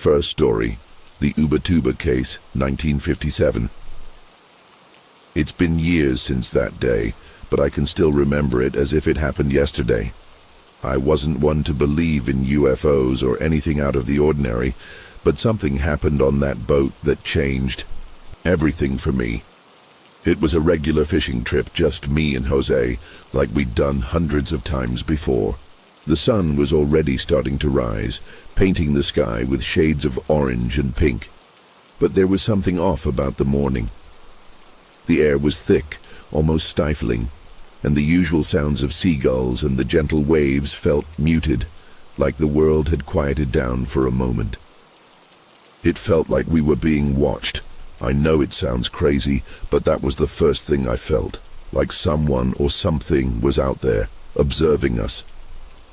First story, the Ubatuba case, 1957. It's been years since that day, but I can still remember it as if it happened yesterday. I wasn't one to believe in UFOs or anything out of the ordinary, but something happened on that boat that changed everything for me. It was a regular fishing trip, just me and Jose, like we'd done hundreds of times before. The sun was already starting to rise, painting the sky with shades of orange and pink. But there was something off about the morning. The air was thick, almost stifling, and the usual sounds of seagulls and the gentle waves felt muted, like the world had quieted down for a moment. It felt like we were being watched. I know it sounds crazy, but that was the first thing I felt, like someone or something was out there, observing us.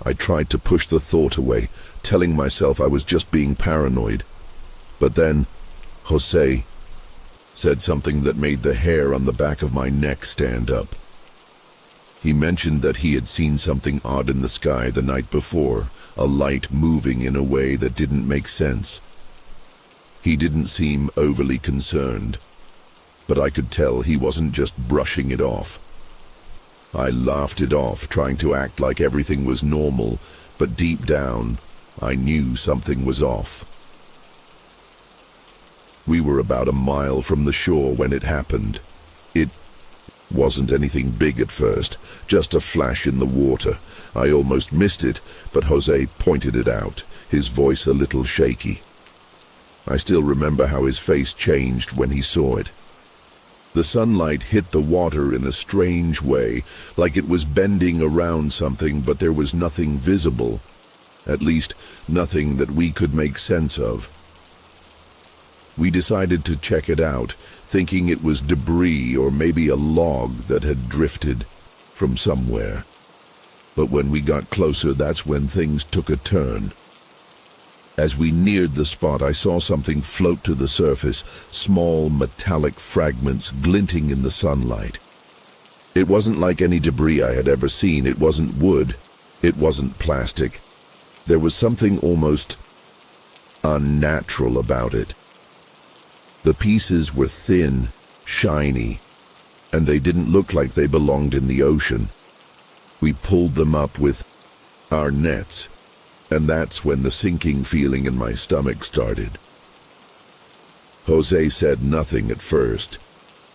I tried to push the thought away, telling myself I was just being paranoid. But then, Jose said something that made the hair on the back of my neck stand up. He mentioned that he had seen something odd in the sky the night before, a light moving in a way that didn't make sense. He didn't seem overly concerned, but I could tell he wasn't just brushing it off. I laughed it off, trying to act like everything was normal, but deep down, I knew something was off. We were about a mile from the shore when it happened. It wasn't anything big at first, just a flash in the water. I almost missed it, but Jose pointed it out, his voice a little shaky. I still remember how his face changed when he saw it. The sunlight hit the water in a strange way, like it was bending around something, but there was nothing visible. At least, nothing that we could make sense of. We decided to check it out, thinking it was debris or maybe a log that had drifted from somewhere. But when we got closer, that's when things took a turn. As we neared the spot, I saw something float to the surface, small metallic fragments glinting in the sunlight. It wasn't like any debris I had ever seen. It wasn't wood. It wasn't plastic. There was something almost unnatural about it. The pieces were thin, shiny, and they didn't look like they belonged in the ocean. We pulled them up with our nets, and that's when the sinking feeling in my stomach started. Jose said nothing at first,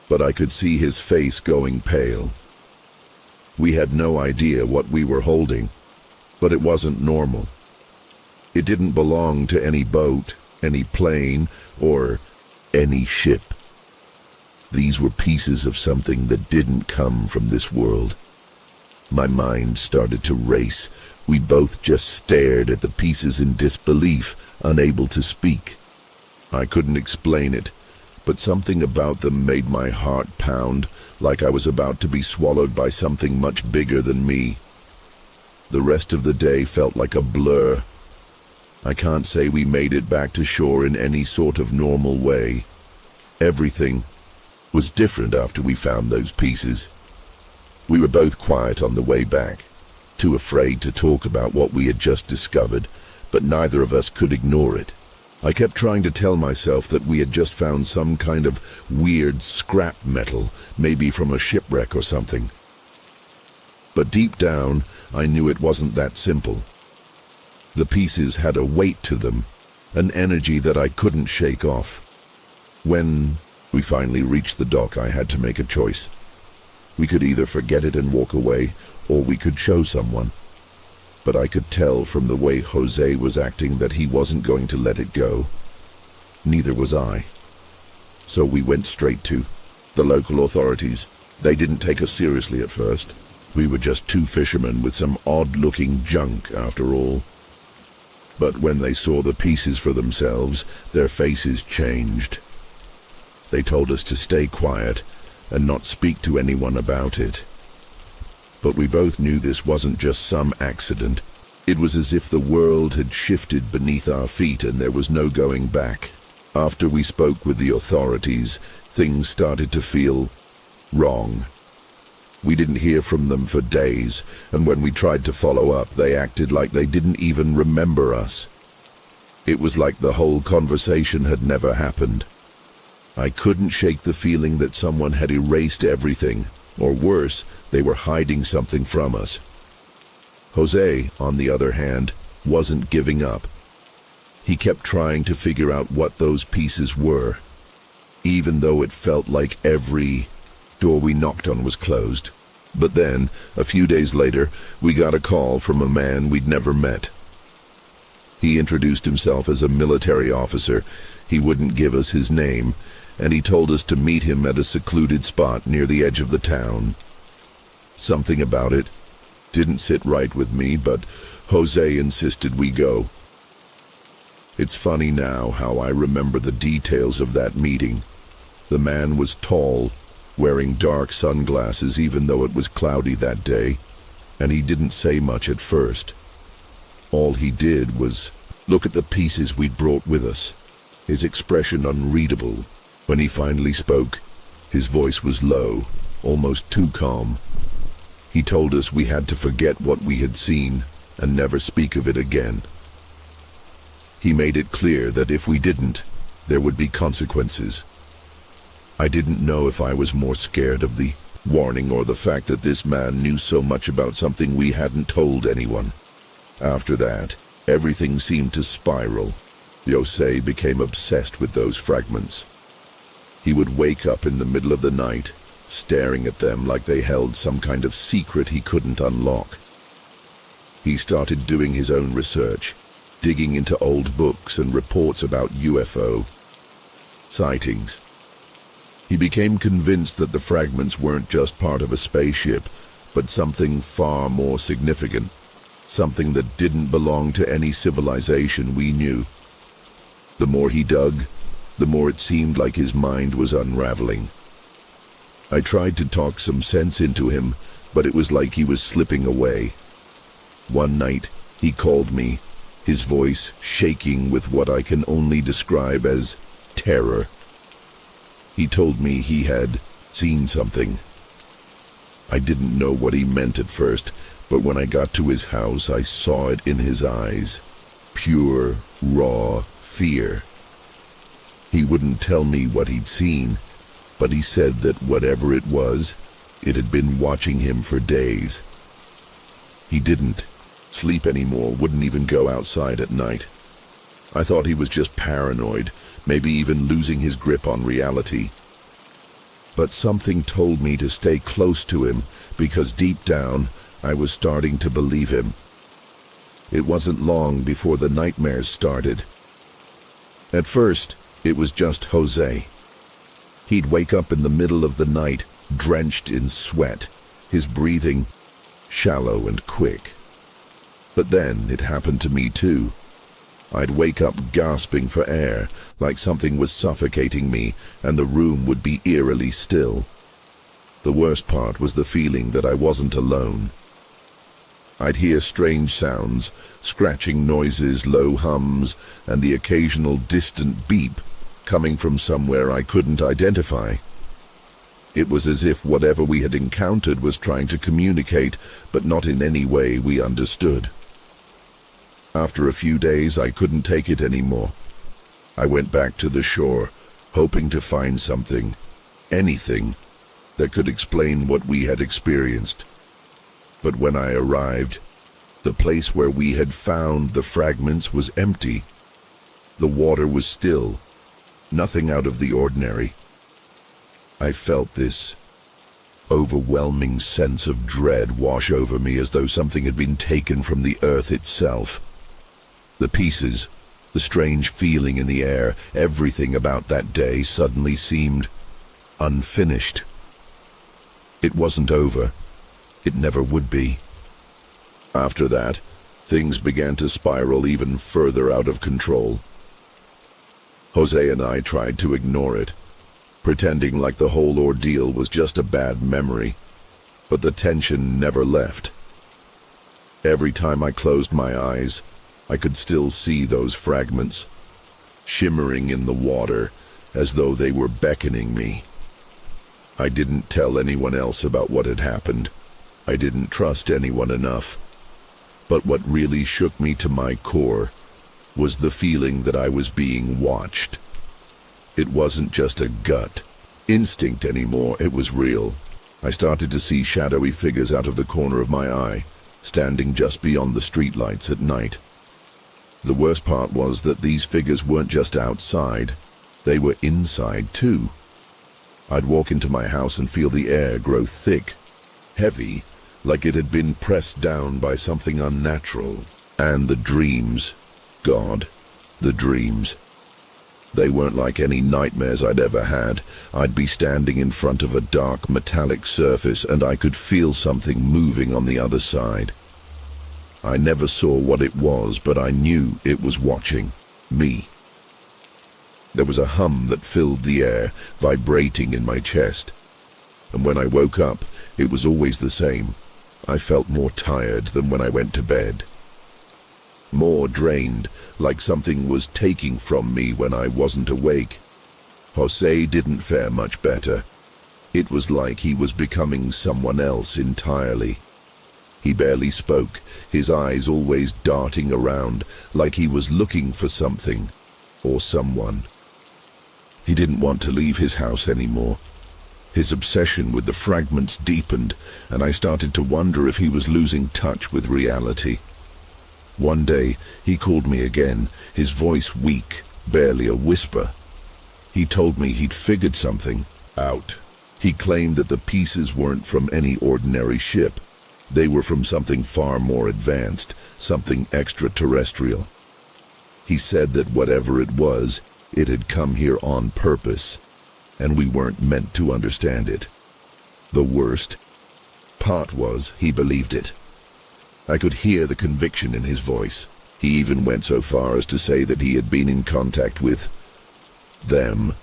but I could see his face going pale. We had no idea what we were holding, but it wasn't normal. It didn't belong to any boat, any plane, or any ship. These were pieces of something that didn't come from this world. My mind started to race. We both just stared at the pieces in disbelief, unable to speak. I couldn't explain it, but something about them made my heart pound, like I was about to be swallowed by something much bigger than me. The rest of the day felt like a blur. I can't say we made it back to shore in any sort of normal way. Everything was different after we found those pieces. We were both quiet on the way back, too afraid to talk about what we had just discovered, but neither of us could ignore it. I kept trying to tell myself that we had just found some kind of weird scrap metal, maybe from a shipwreck or something. But deep down, I knew it wasn't that simple. The pieces had a weight to them, an energy that I couldn't shake off. When we finally reached the dock, I had to make a choice. We could either forget it and walk away, or we could show someone. But I could tell from the way Jose was acting that he wasn't going to let it go. Neither was I. So we went straight to the local authorities. They didn't take us seriously at first. We were just two fishermen with some odd-looking junk, after all. But when they saw the pieces for themselves, their faces changed. They told us to stay quiet and not speak to anyone about it. But we both knew this wasn't just some accident. It was as if the world had shifted beneath our feet and there was no going back. After we spoke with the authorities, things started to feel wrong. We didn't hear from them for days, and when we tried to follow up, they acted like they didn't even remember us. It was like the whole conversation had never happened. I couldn't shake the feeling that someone had erased everything, or worse, they were hiding something from us. Jose, on the other hand, wasn't giving up. He kept trying to figure out what those pieces were, even though it felt like every door we knocked on was closed. But then, a few days later, we got a call from a man we'd never met. He introduced himself as a military officer. He wouldn't give us his name, and he told us to meet him at a secluded spot near the edge of the town. Something about it didn't sit right with me, but Jose insisted we go. It's funny now how I remember the details of that meeting. The man was tall, wearing dark sunglasses even though it was cloudy that day, and he didn't say much at first. All he did was look at the pieces we'd brought with us, his expression unreadable. When he finally spoke, his voice was low, almost too calm. He told us we had to forget what we had seen and never speak of it again. He made it clear that if we didn't, there would be consequences. I didn't know if I was more scared of the warning or the fact that this man knew so much about something we hadn't told anyone. After that, everything seemed to spiral. Jose became obsessed with those fragments. He would wake up in the middle of the night, staring at them like they held some kind of secret he couldn't unlock. He started doing his own research, digging into old books and reports about UFO sightings. He became convinced that the fragments weren't just part of a spaceship, but something far more significant, something that didn't belong to any civilization we knew. The more he dug, the more it seemed like his mind was unraveling. I tried to talk some sense into him, but it was like he was slipping away. One night, he called me, his voice shaking with what I can only describe as terror. He told me he had seen something. I didn't know what he meant at first, but when I got to his house, I saw it in his eyes. Pure, raw fear. He wouldn't tell me what he'd seen, but he said that whatever it was, it had been watching him for days. He didn't sleep anymore, wouldn't even go outside at night. I thought he was just paranoid, maybe even losing his grip on reality. But something told me to stay close to him, because deep down, I was starting to believe him. It wasn't long before the nightmares started. At first, it was just Jose. He'd wake up in the middle of the night, drenched in sweat, his breathing shallow and quick. But then it happened to me too. I'd wake up gasping for air, like something was suffocating me, and the room would be eerily still. The worst part was the feeling that I wasn't alone. I'd hear strange sounds, scratching noises, low hums, and the occasional distant beep coming from somewhere I couldn't identify. It was as if whatever we had encountered was trying to communicate, but not in any way we understood. After a few days, I couldn't take it anymore. I went back to the shore, hoping to find something, anything, that could explain what we had experienced. But when I arrived, the place where we had found the fragments was empty. The water was still, nothing out of the ordinary. I felt this overwhelming sense of dread wash over me as though something had been taken from the earth itself. The pieces, the strange feeling in the air, everything about that day suddenly seemed unfinished. It wasn't over. It never would be. After that, things began to spiral even further out of control. Jose and I tried to ignore it, pretending like the whole ordeal was just a bad memory, but the tension never left. Every time I closed my eyes, I could still see those fragments, shimmering in the water as though they were beckoning me. I didn't tell anyone else about what had happened. I didn't trust anyone enough. But what really shook me to my core was the feeling that I was being watched. It wasn't just a gut instinct anymore, it was real. I started to see shadowy figures out of the corner of my eye, standing just beyond the streetlights at night. The worst part was that these figures weren't just outside, they were inside too. I'd walk into my house and feel the air grow thick, heavy, like it had been pressed down by something unnatural. And the dreams, God, the dreams. They weren't like any nightmares I'd ever had. I'd be standing in front of a dark metallic surface and I could feel something moving on the other side. I never saw what it was, but I knew it was watching me. There was a hum that filled the air, vibrating in my chest. And when I woke up, it was always the same. I felt more tired than when I went to bed. More drained, like something was taking from me when I wasn't awake. Jose didn't fare much better. It was like he was becoming someone else entirely. He barely spoke, his eyes always darting around, like he was looking for something or someone. He didn't want to leave his house anymore. His obsession with the fragments deepened, and I started to wonder if he was losing touch with reality. One day, he called me again, his voice weak, barely a whisper. He told me he'd figured something out. He claimed that the pieces weren't from any ordinary ship. They were from something far more advanced, something extraterrestrial. He said that whatever it was, it had come here on purpose, and we weren't meant to understand it. The worst part was he believed it. I could hear the conviction in his voice. He even went so far as to say that he had been in contact with them.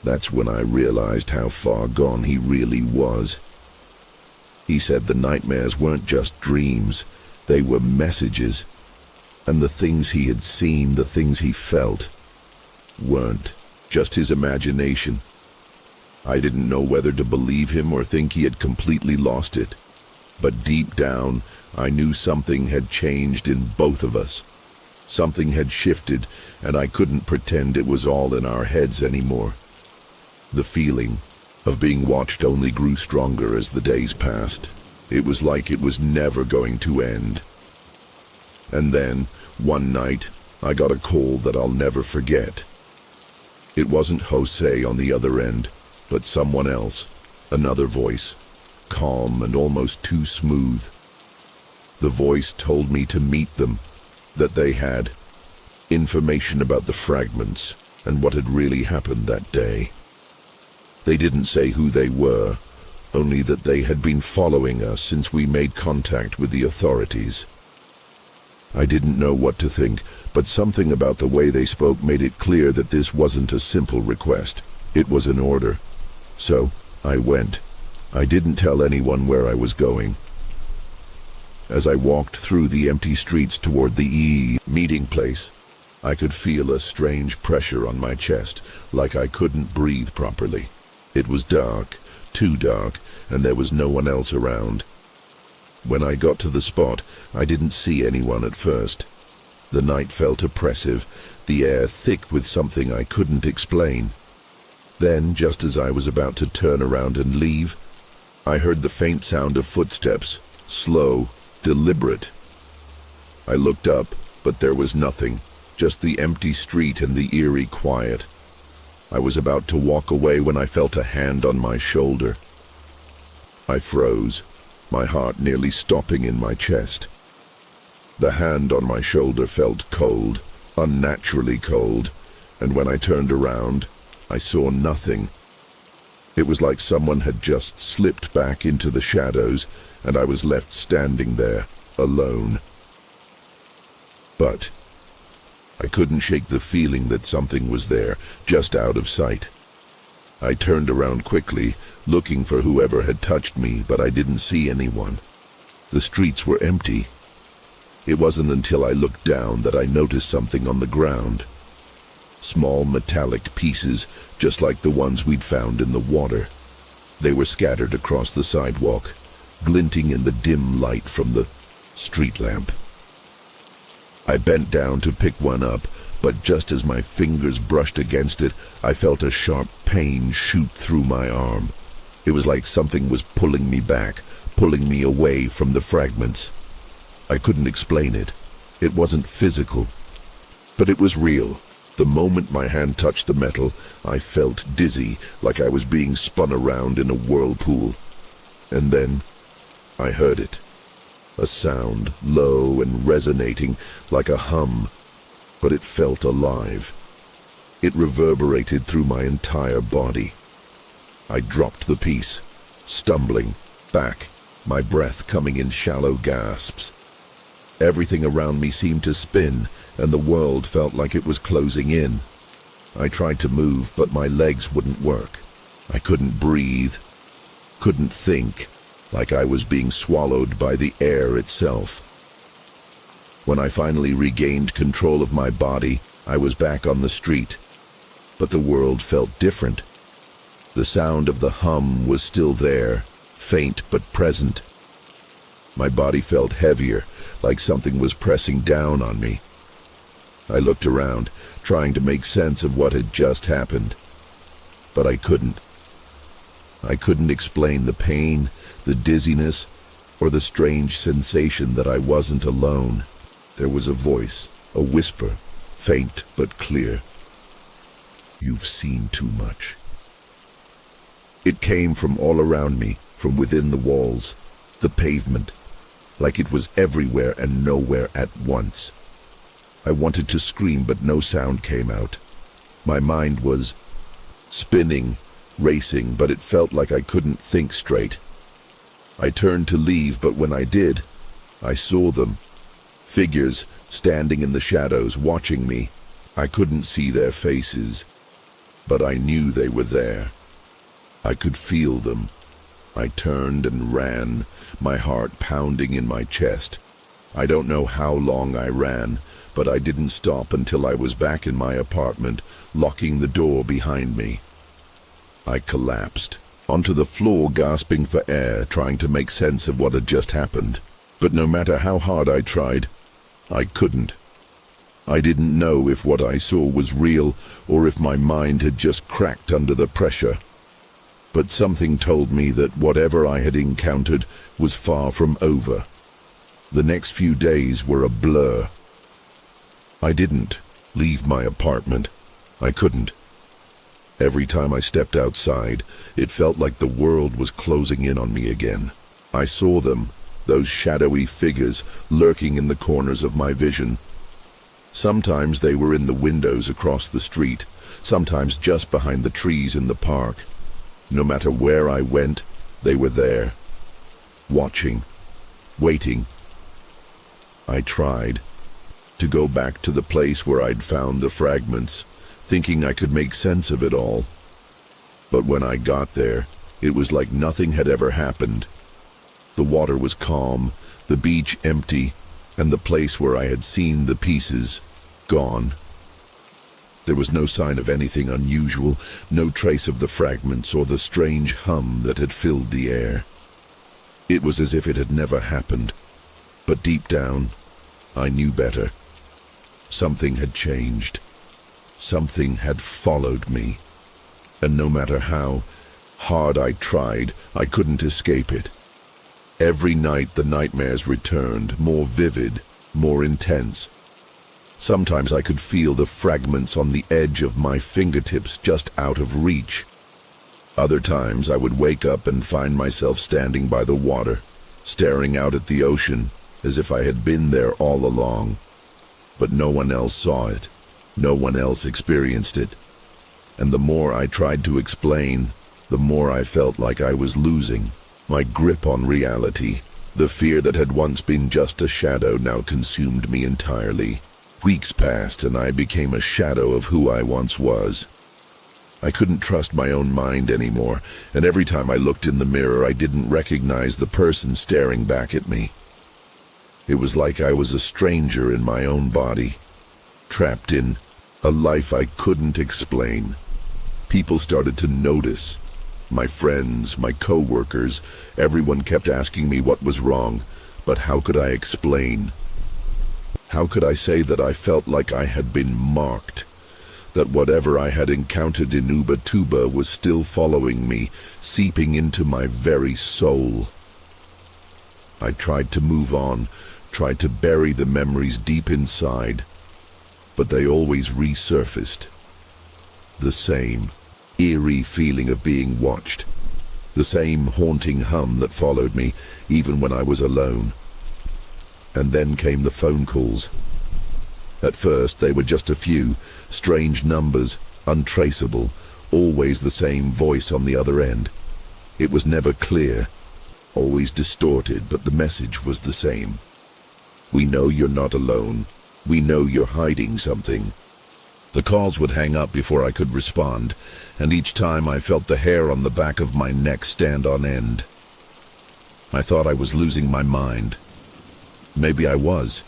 That's when I realized how far gone he really was. He said the nightmares weren't just dreams, they were messages. And the things he had seen, the things he felt, weren't just his imagination. I didn't know whether to believe him or think he had completely lost it. But deep down, I knew something had changed in both of us. Something had shifted, and I couldn't pretend it was all in our heads anymore. The feeling of being watched only grew stronger as the days passed. It was like it was never going to end. And then, one night, I got a call that I'll never forget. It wasn't Jose on the other end, but someone else, another voice, calm and almost too smooth. The voice told me to meet them, that they had information about the fragments and what had really happened that day. They didn't say who they were, only that they had been following us since we made contact with the authorities. I didn't know what to think, but something about the way they spoke made it clear that this wasn't a simple request. It was an order. So, I went. I didn't tell anyone where I was going. As I walked through the empty streets toward the meeting place, I could feel a strange pressure on my chest, like I couldn't breathe properly. It was dark, too dark, and there was no one else around. When I got to the spot, I didn't see anyone at first. The night felt oppressive, the air thick with something I couldn't explain. Then, just as I was about to turn around and leave, I heard the faint sound of footsteps, slow, deliberate. I looked up, but there was nothing, just the empty street and the eerie quiet. I was about to walk away when I felt a hand on my shoulder. I froze, my heart nearly stopping in my chest. The hand on my shoulder felt cold, unnaturally cold, and when I turned around, I saw nothing. It was like someone had just slipped back into the shadows, and I was left standing there, alone. But I couldn't shake the feeling that something was there, just out of sight. I turned around quickly, looking for whoever had touched me, but I didn't see anyone. The streets were empty. It wasn't until I looked down that I noticed something on the ground. Small metallic pieces, just like the ones we'd found in the water. They were scattered across the sidewalk, glinting in the dim light from the street lamp. I bent down to pick one up, but just as my fingers brushed against it, I felt a sharp pain shoot through my arm. It was like something was pulling me back, pulling me away from the fragments. I couldn't explain it. It wasn't physical, but it was real. The moment my hand touched the metal, I felt dizzy, like I was being spun around in a whirlpool. And then I heard it. A sound, low and resonating, like a hum, but it felt alive. It reverberated through my entire body. I dropped the piece, stumbling back, my breath coming in shallow gasps. Everything around me seemed to spin, and the world felt like it was closing in. I tried to move, but my legs wouldn't work. I couldn't breathe, couldn't think, like I was being swallowed by the air itself. When I finally regained control of my body, I was back on the street. But the world felt different. The sound of the hum was still there, faint but present. My body felt heavier, like something was pressing down on me. I looked around, trying to make sense of what had just happened. But I couldn't. I couldn't explain the pain, the dizziness, or the strange sensation that I wasn't alone. There was a voice, a whisper, faint but clear. "You've seen too much." It came from all around me, from within the walls, the pavement, like it was everywhere and nowhere at once. I wanted to scream, but no sound came out. My mind was spinning, racing, but it felt like I couldn't think straight. I turned to leave, but when I did, I saw them. Figures standing in the shadows, watching me. I couldn't see their faces, but I knew they were there. I could feel them. I turned and ran, my heart pounding in my chest. I don't know how long I ran, but I didn't stop until I was back in my apartment, locking the door behind me. I collapsed onto the floor, gasping for air, trying to make sense of what had just happened. But no matter how hard I tried, I couldn't. I didn't know if what I saw was real or if my mind had just cracked under the pressure. But something told me that whatever I had encountered was far from over. The next few days were a blur. I didn't leave my apartment. I couldn't. Every time I stepped outside, it felt like the world was closing in on me again. I saw them, those shadowy figures lurking in the corners of my vision. Sometimes they were in the windows across the street, sometimes just behind the trees in the park. No matter where I went, they were there, watching, waiting. I tried to go back to the place where I'd found the fragments, thinking I could make sense of it all. But when I got there, it was like nothing had ever happened. The water was calm, the beach empty, and the place where I had seen the pieces gone. There was no sign of anything unusual, no trace of the fragments or the strange hum that had filled the air. It was as if it had never happened, but deep down, I knew better. Something had changed. Something had followed me, and no matter how hard I tried, I couldn't escape it. Every night the nightmares returned, more vivid, more intense. Sometimes I could feel the fragments on the edge of my fingertips, just out of reach. Other times I would wake up and find myself standing by the water, staring out at the ocean, as if I had been there all along. But no one else saw it. No one else experienced it. And the more I tried to explain, the more I felt like I was losing my grip on reality. The fear that had once been just a shadow now consumed me entirely. Weeks passed and I became a shadow of who I once was. I couldn't trust my own mind anymore, and every time I looked in the mirror I didn't recognize the person staring back at me. It was like I was a stranger in my own body, trapped in a life I couldn't explain. People started to notice. My friends, my co-workers, everyone kept asking me what was wrong, but how could I explain? How could I say that I felt like I had been marked? That whatever I had encountered in Ubatuba was still following me, seeping into my very soul. I tried to move on, tried to bury the memories deep inside, but they always resurfaced. The same eerie feeling of being watched, the same haunting hum that followed me even when I was alone. And then came the phone calls. At first they were just a few, strange numbers, untraceable, always the same voice on the other end. It was never clear, always distorted, but the message was the same. We know you're not alone. We know you're hiding something. The calls would hang up before I could respond, and each time I felt the hair on the back of my neck stand on end. I thought I was losing my mind. Maybe I was.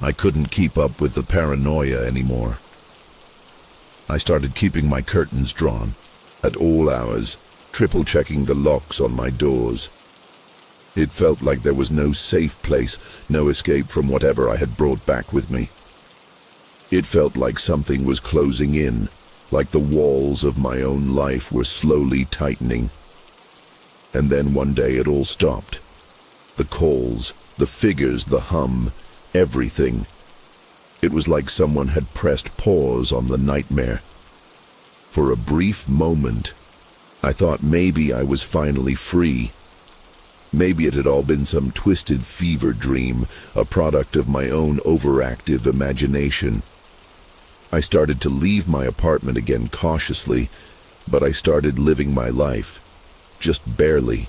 I couldn't keep up with the paranoia anymore. I started keeping my curtains drawn, at all hours, triple-checking the locks on my doors. It felt like there was no safe place, no escape from whatever I had brought back with me. It felt like something was closing in, like the walls of my own life were slowly tightening. And then one day it all stopped. The calls, the figures, the hum, everything. It was like someone had pressed pause on the nightmare. For a brief moment, I thought maybe I was finally free. Maybe it had all been some twisted fever dream, a product of my own overactive imagination. I started to leave my apartment again cautiously, but I started living my life. Just barely.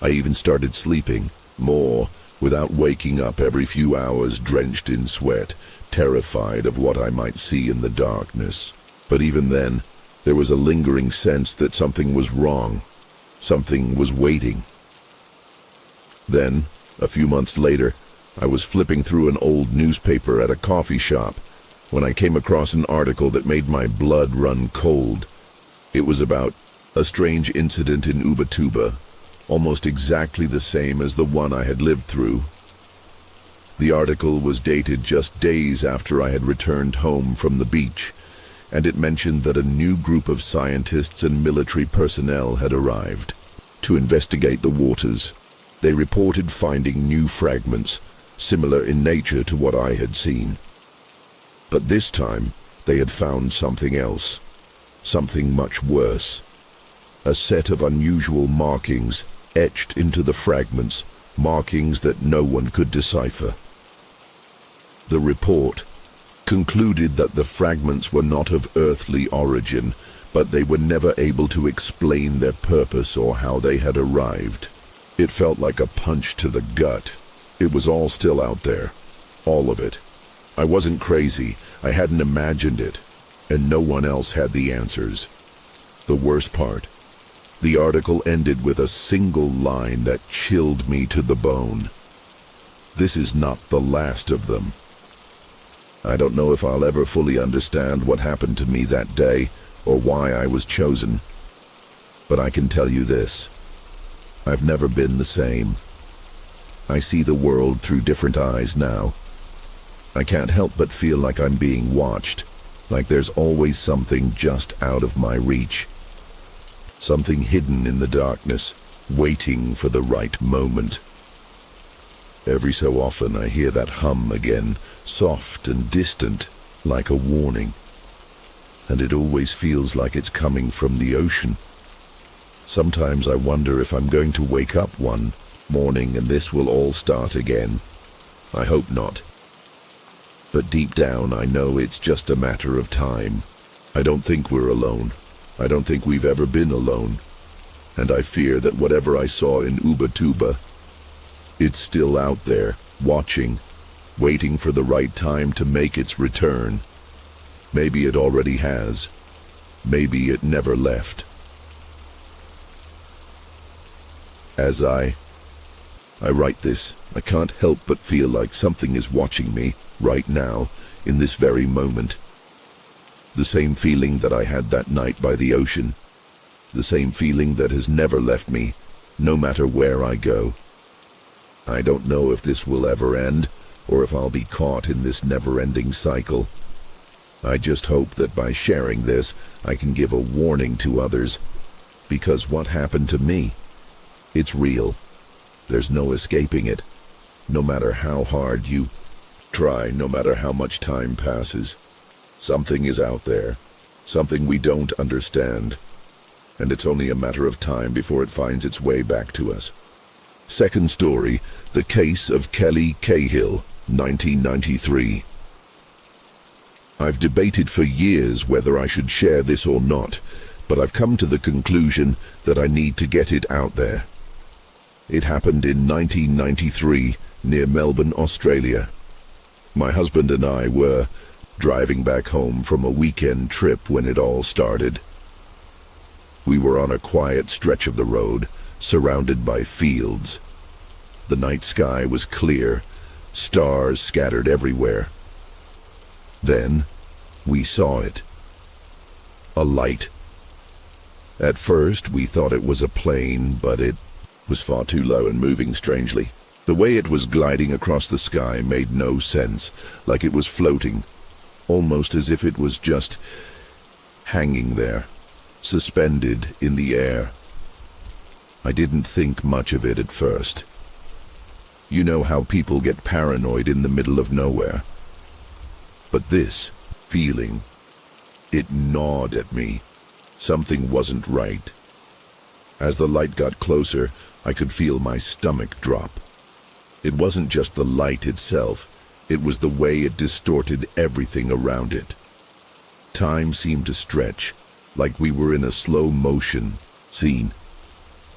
I even started sleeping, more, without waking up every few hours drenched in sweat, terrified of what I might see in the darkness. But even then, there was a lingering sense that something was wrong. Something was waiting. Then, a few months later, I was flipping through an old newspaper at a coffee shop when I came across an article that made my blood run cold. It was about a strange incident in Ubatuba, almost exactly the same as the one I had lived through. The article was dated just days after I had returned home from the beach, and it mentioned that a new group of scientists and military personnel had arrived to investigate the waters. They reported finding new fragments, similar in nature to what I had seen. But this time, they had found something else, something much worse. A set of unusual markings etched into the fragments, markings that no one could decipher. The report concluded that the fragments were not of earthly origin, but they were never able to explain their purpose or how they had arrived. It felt like a punch to the gut. It was all still out there, all of it. I wasn't crazy, I hadn't imagined it, and no one else had the answers. The worst part, the article ended with a single line that chilled me to the bone. This is not the last of them. I don't know if I'll ever fully understand what happened to me that day, or why I was chosen. But I can tell you this. I've never been the same. I see the world through different eyes now. I can't help but feel like I'm being watched, like there's always something just out of my reach. Something hidden in the darkness, waiting for the right moment. Every so often I hear that hum again, soft and distant, like a warning. And it always feels like it's coming from the ocean. Sometimes I wonder if I'm going to wake up one morning and this will all start again. I hope not. But deep down I know it's just a matter of time. I don't think we're alone. I don't think we've ever been alone. And I fear that whatever I saw in Ubatuba, it's still out there, watching, waiting for the right time to make its return. Maybe it already has. Maybe it never left. As I write this, I can't help but feel like something is watching me right now, in this very moment. The same feeling that I had that night by the ocean. The same feeling that has never left me, no matter where I go. I don't know if this will ever end, or if I'll be caught in this never-ending cycle. I just hope that by sharing this, I can give a warning to others, because what happened to me, it's real. There's no escaping it, no matter how hard you try, no matter how much time passes. Something is out there, something we don't understand, and it's only a matter of time before it finds its way back to us. Second story, the case of Kelly Cahill, 1993. I've debated for years whether I should share this or not, but I've come to the conclusion that I need to get it out there. It happened in 1993 near Melbourne, Australia. My husband and I were driving back home from a weekend trip when it all started. We were on a quiet stretch of the road, surrounded by fields. The night sky was clear, stars scattered everywhere. Then, we saw it. A light. At first, we thought it was a plane, but it was far too low and moving strangely. The way it was gliding across the sky made no sense, like it was floating, almost as if it was just hanging there, suspended in the air. I didn't think much of it at first. You know how people get paranoid in the middle of nowhere. But this feeling, it gnawed at me. Something wasn't right. As the light got closer, I could feel my stomach drop. It wasn't just the light itself, it was the way it distorted everything around it. Time seemed to stretch, like we were in a slow motion scene.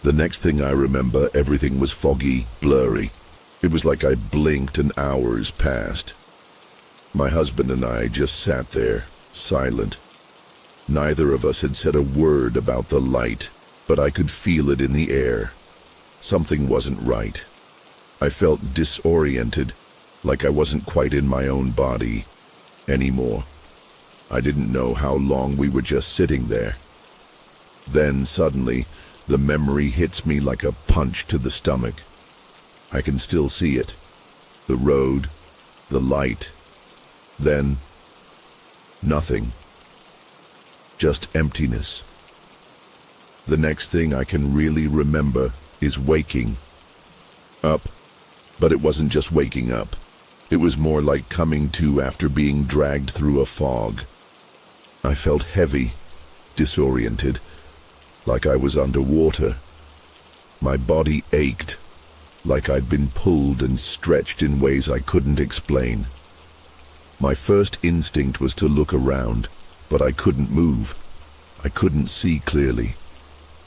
The next thing I remember, everything was foggy, blurry. It was like I blinked and hours passed. My husband and I just sat there, silent. Neither of us had said a word about the light, but I could feel it in the air. Something wasn't right. I felt disoriented, like I wasn't quite in my own body anymore. I didn't know how long we were just sitting there. Then, suddenly, the memory hits me like a punch to the stomach. I can still see it. The road, the light. Then, nothing. Just emptiness. The next thing I can really remember is waking up. But it wasn't just waking up. It was more like coming to after being dragged through a fog. I felt heavy, disoriented, like I was underwater. My body ached, like I'd been pulled and stretched in ways I couldn't explain. My first instinct was to look around, but I couldn't move. I couldn't see clearly.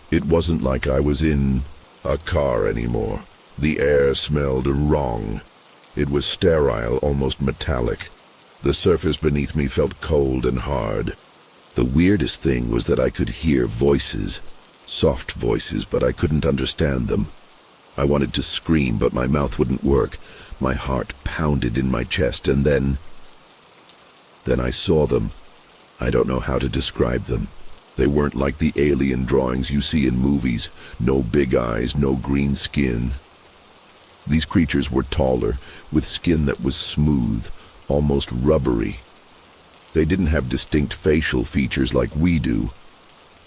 It wasn't like I was in a car anymore. The air smelled wrong. It was sterile, almost metallic. The surface beneath me felt cold and hard. The weirdest thing was that I could hear voices, soft voices, but I couldn't understand them. I wanted to scream, but my mouth wouldn't work. My heart pounded in my chest, and then I saw them. I don't know how to describe them. They weren't like the alien drawings you see in movies. No big eyes, no green skin. These creatures were taller, with skin that was smooth, almost rubbery. They didn't have distinct facial features like we do,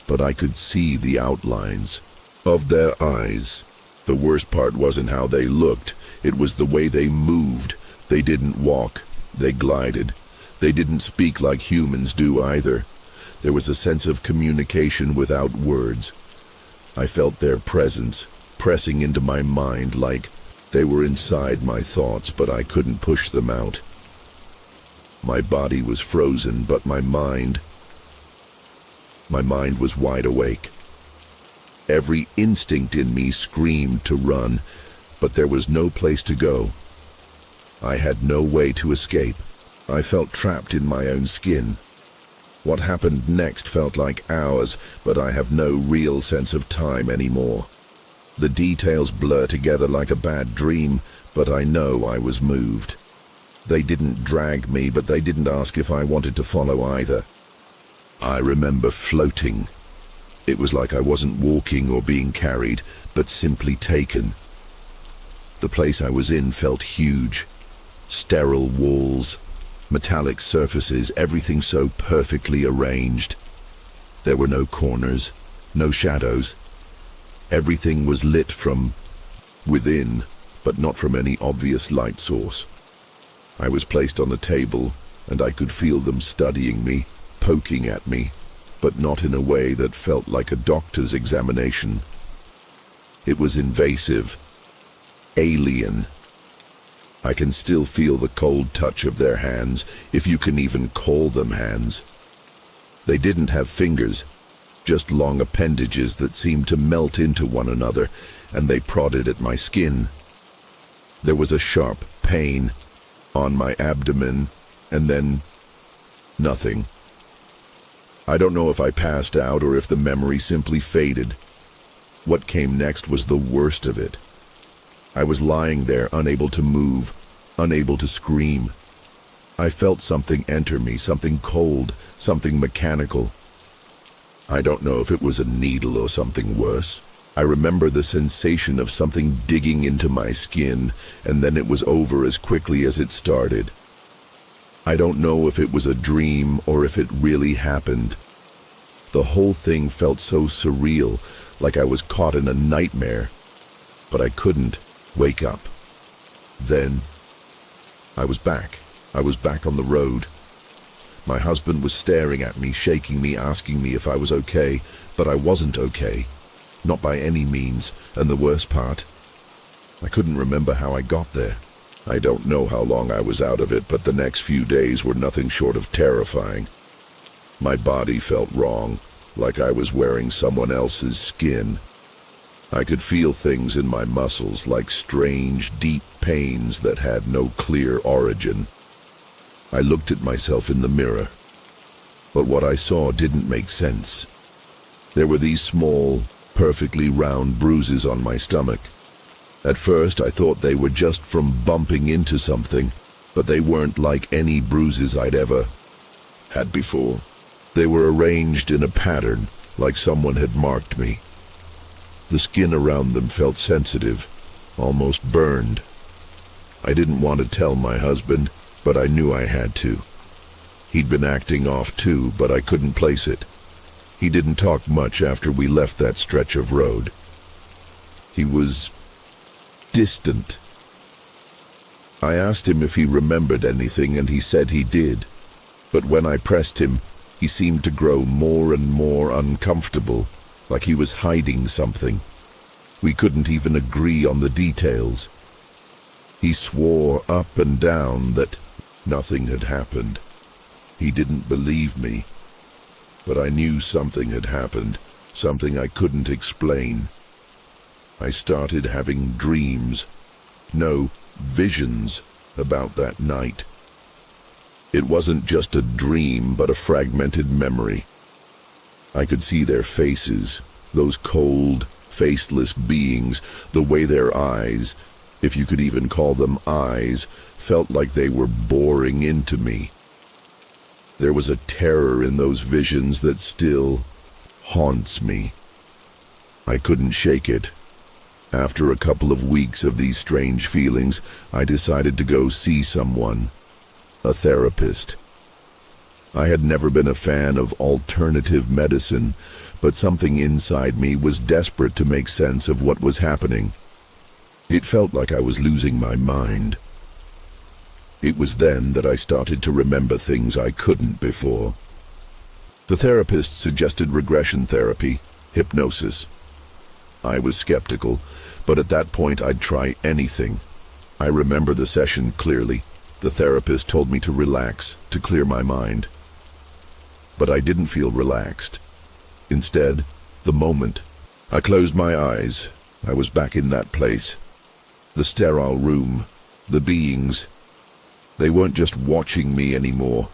but I could see the outlines of their eyes. The worst part wasn't how they looked, it was the way they moved. They didn't walk, they glided. They didn't speak like humans do either. There was a sense of communication without words. I felt their presence, pressing into my mind like they were inside my thoughts, but I couldn't push them out. My body was frozen, but my mind was wide awake. Every instinct in me screamed to run, but there was no place to go. I had no way to escape. I felt trapped in my own skin. What happened next felt like hours, but I have no real sense of time anymore. The details blur together like a bad dream, but I know I was moved. They didn't drag me, but they didn't ask if I wanted to follow either. I remember floating. It was like I wasn't walking or being carried, but simply taken. The place I was in felt huge. Sterile walls, metallic surfaces, everything so perfectly arranged. There were no corners, no shadows. Everything was lit from within, but not from any obvious light source. I was placed on a table, and I could feel them studying me, poking at me, but not in a way that felt like a doctor's examination. It was invasive, alien. I can still feel the cold touch of their hands, if you can even call them hands. They didn't have fingers, just long appendages that seemed to melt into one another, and they prodded at my skin. There was a sharp pain on my abdomen, and then nothing. I don't know if I passed out or if the memory simply faded. What came next was the worst of it. I was lying there, unable to move, unable to scream. I felt something enter me, something cold, something mechanical. I don't know if it was a needle or something worse. I remember the sensation of something digging into my skin, and then it was over as quickly as it started. I don't know if it was a dream or if it really happened. The whole thing felt so surreal, like I was caught in a nightmare, but I couldn't wake up. Then, I was back. I was back on the road. My husband was staring at me, shaking me, asking me if I was okay, but I wasn't okay. Not by any means, and the worst part, I couldn't remember how I got there. I don't know how long I was out of it, but the next few days were nothing short of terrifying. My body felt wrong, like I was wearing someone else's skin. I could feel things in my muscles, like strange, deep pains that had no clear origin. I looked at myself in the mirror, but what I saw didn't make sense. There were these small, perfectly round bruises on my stomach. At first I thought they were just from bumping into something, but they weren't like any bruises I'd ever had before. They were arranged in a pattern, like someone had marked me. The skin around them felt sensitive, almost burned. I didn't want to tell my husband, but I knew I had to. He'd been acting off too, but I couldn't place it. He didn't talk much after we left that stretch of road. He was distant. I asked him if he remembered anything, and he said he did. But when I pressed him, he seemed to grow more and more uncomfortable, like he was hiding something. We couldn't even agree on the details. He swore up and down that nothing had happened. He didn't believe me. But I knew something had happened, something I couldn't explain. I started having dreams, no, visions, about that night. It wasn't just a dream, but a fragmented memory. I could see their faces, those cold, faceless beings, the way their eyes, if you could even call them eyes, felt like they were boring into me. There was a terror in those visions that still haunts me. I couldn't shake it. After a couple of weeks of these strange feelings, I decided to go see someone, a therapist. I had never been a fan of alternative medicine, but something inside me was desperate to make sense of what was happening. It felt like I was losing my mind. It was then that I started to remember things I couldn't before. The therapist suggested regression therapy, hypnosis. I was skeptical, but at that point I'd try anything. I remember the session clearly. The therapist told me to relax, to clear my mind. But I didn't feel relaxed. Instead, the moment. I closed my eyes. I was back in that place. The sterile room. The beings. They weren't just watching me anymore.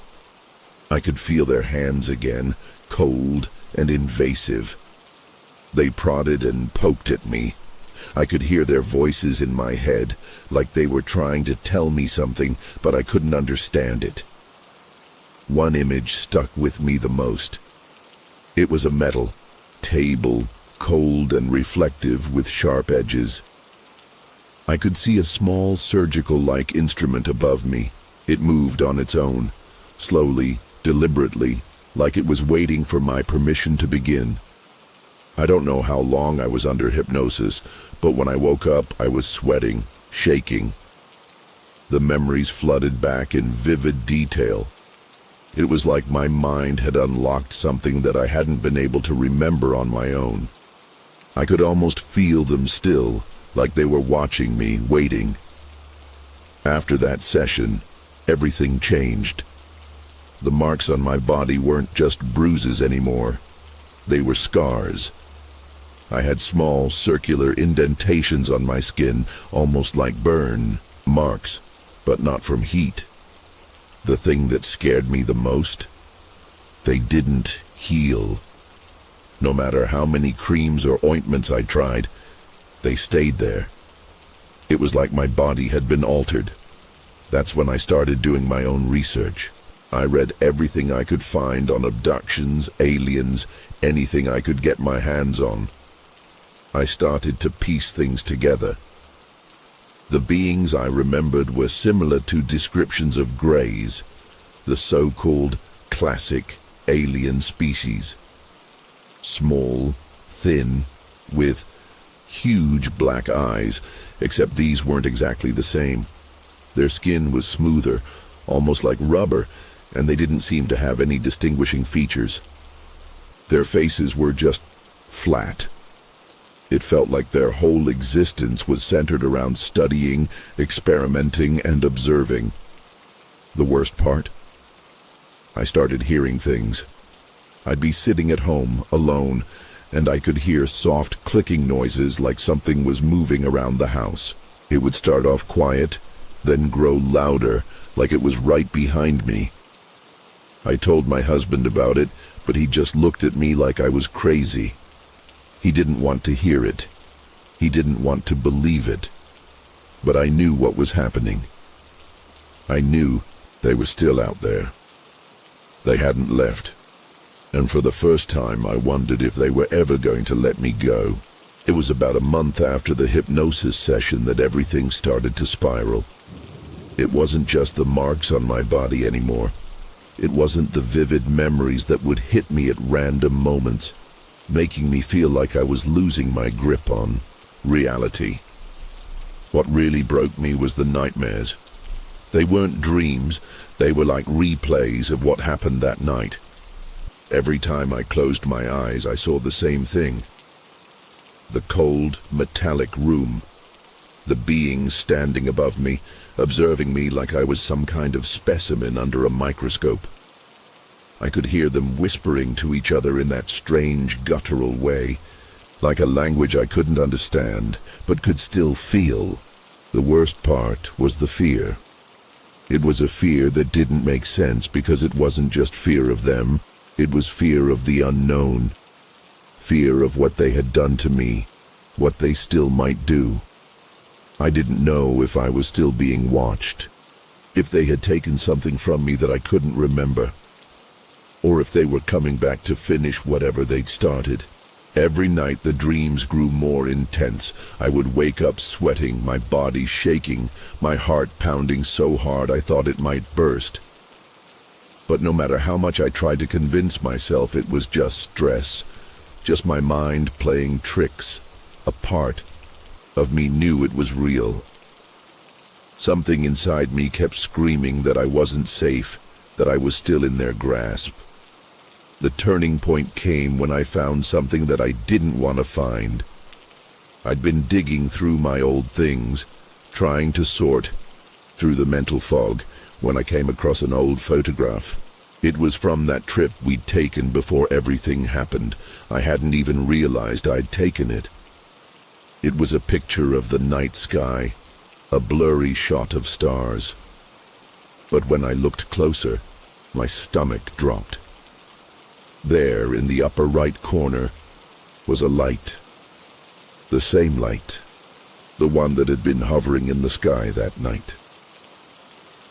I could feel their hands again, cold and invasive. They prodded and poked at me. I could hear their voices in my head, like they were trying to tell me something, but I couldn't understand it. One image stuck with me the most. It was a metal table, cold and reflective with sharp edges. I could see a small surgical-like instrument above me. It moved on its own, slowly, deliberately, like it was waiting for my permission to begin. I don't know how long I was under hypnosis, but when I woke up, I was sweating, shaking. The memories flooded back in vivid detail. It was like my mind had unlocked something that I hadn't been able to remember on my own. I could almost feel them still, like they were watching me, waiting. After that session, everything changed. The marks on my body weren't just bruises anymore. They were scars. I had small, circular indentations on my skin, almost like burn marks, but not from heat. The thing that scared me the most? They didn't heal. No matter how many creams or ointments I tried, they stayed there. It was like my body had been altered. That's when I started doing my own research. I read everything I could find on abductions, aliens, anything I could get my hands on. I started to piece things together. The beings I remembered were similar to descriptions of greys, the so-called classic alien species. Small, thin, with huge black eyes, except these weren't exactly the same. Their skin was smoother, almost like rubber, and they didn't seem to have any distinguishing features. Their faces were just flat. It felt like their whole existence was centered around studying, experimenting, and observing. The worst part? I started hearing things. I'd be sitting at home, alone, and I could hear soft clicking noises like something was moving around the house. It would start off quiet, then grow louder, like it was right behind me. I told my husband about it, but he just looked at me like I was crazy. He didn't want to hear it. He didn't want to believe it. But I knew what was happening. I knew they were still out there. They hadn't left. And for the first time, I wondered if they were ever going to let me go. It was about a month after the hypnosis session that everything started to spiral. It wasn't just the marks on my body anymore. It wasn't the vivid memories that would hit me at random moments, making me feel like I was losing my grip on reality. What really broke me was the nightmares. They weren't dreams, they were like replays of what happened that night. Every time I closed my eyes, I saw the same thing. The cold, metallic room. The beings standing above me, observing me like I was some kind of specimen under a microscope. I could hear them whispering to each other in that strange, guttural way, like a language I couldn't understand, but could still feel. The worst part was the fear. It was a fear that didn't make sense because it wasn't just fear of them, it was fear of the unknown. Fear of what they had done to me, what they still might do. I didn't know if I was still being watched, if they had taken something from me that I couldn't remember, or if they were coming back to finish whatever they'd started. Every night the dreams grew more intense. I would wake up sweating, my body shaking, my heart pounding so hard I thought it might burst. But no matter how much I tried to convince myself it was just stress, just my mind playing tricks, a part of me knew it was real. Something inside me kept screaming that I wasn't safe, that I was still in their grasp. The turning point came when I found something that I didn't want to find. I'd been digging through my old things, trying to sort through the mental fog, when I came across an old photograph. It was from that trip we'd taken before everything happened. I hadn't even realized I'd taken it. It was a picture of the night sky, a blurry shot of stars. But when I looked closer, my stomach dropped. There, in the upper right corner, was a light. The same light. The one that had been hovering in the sky that night.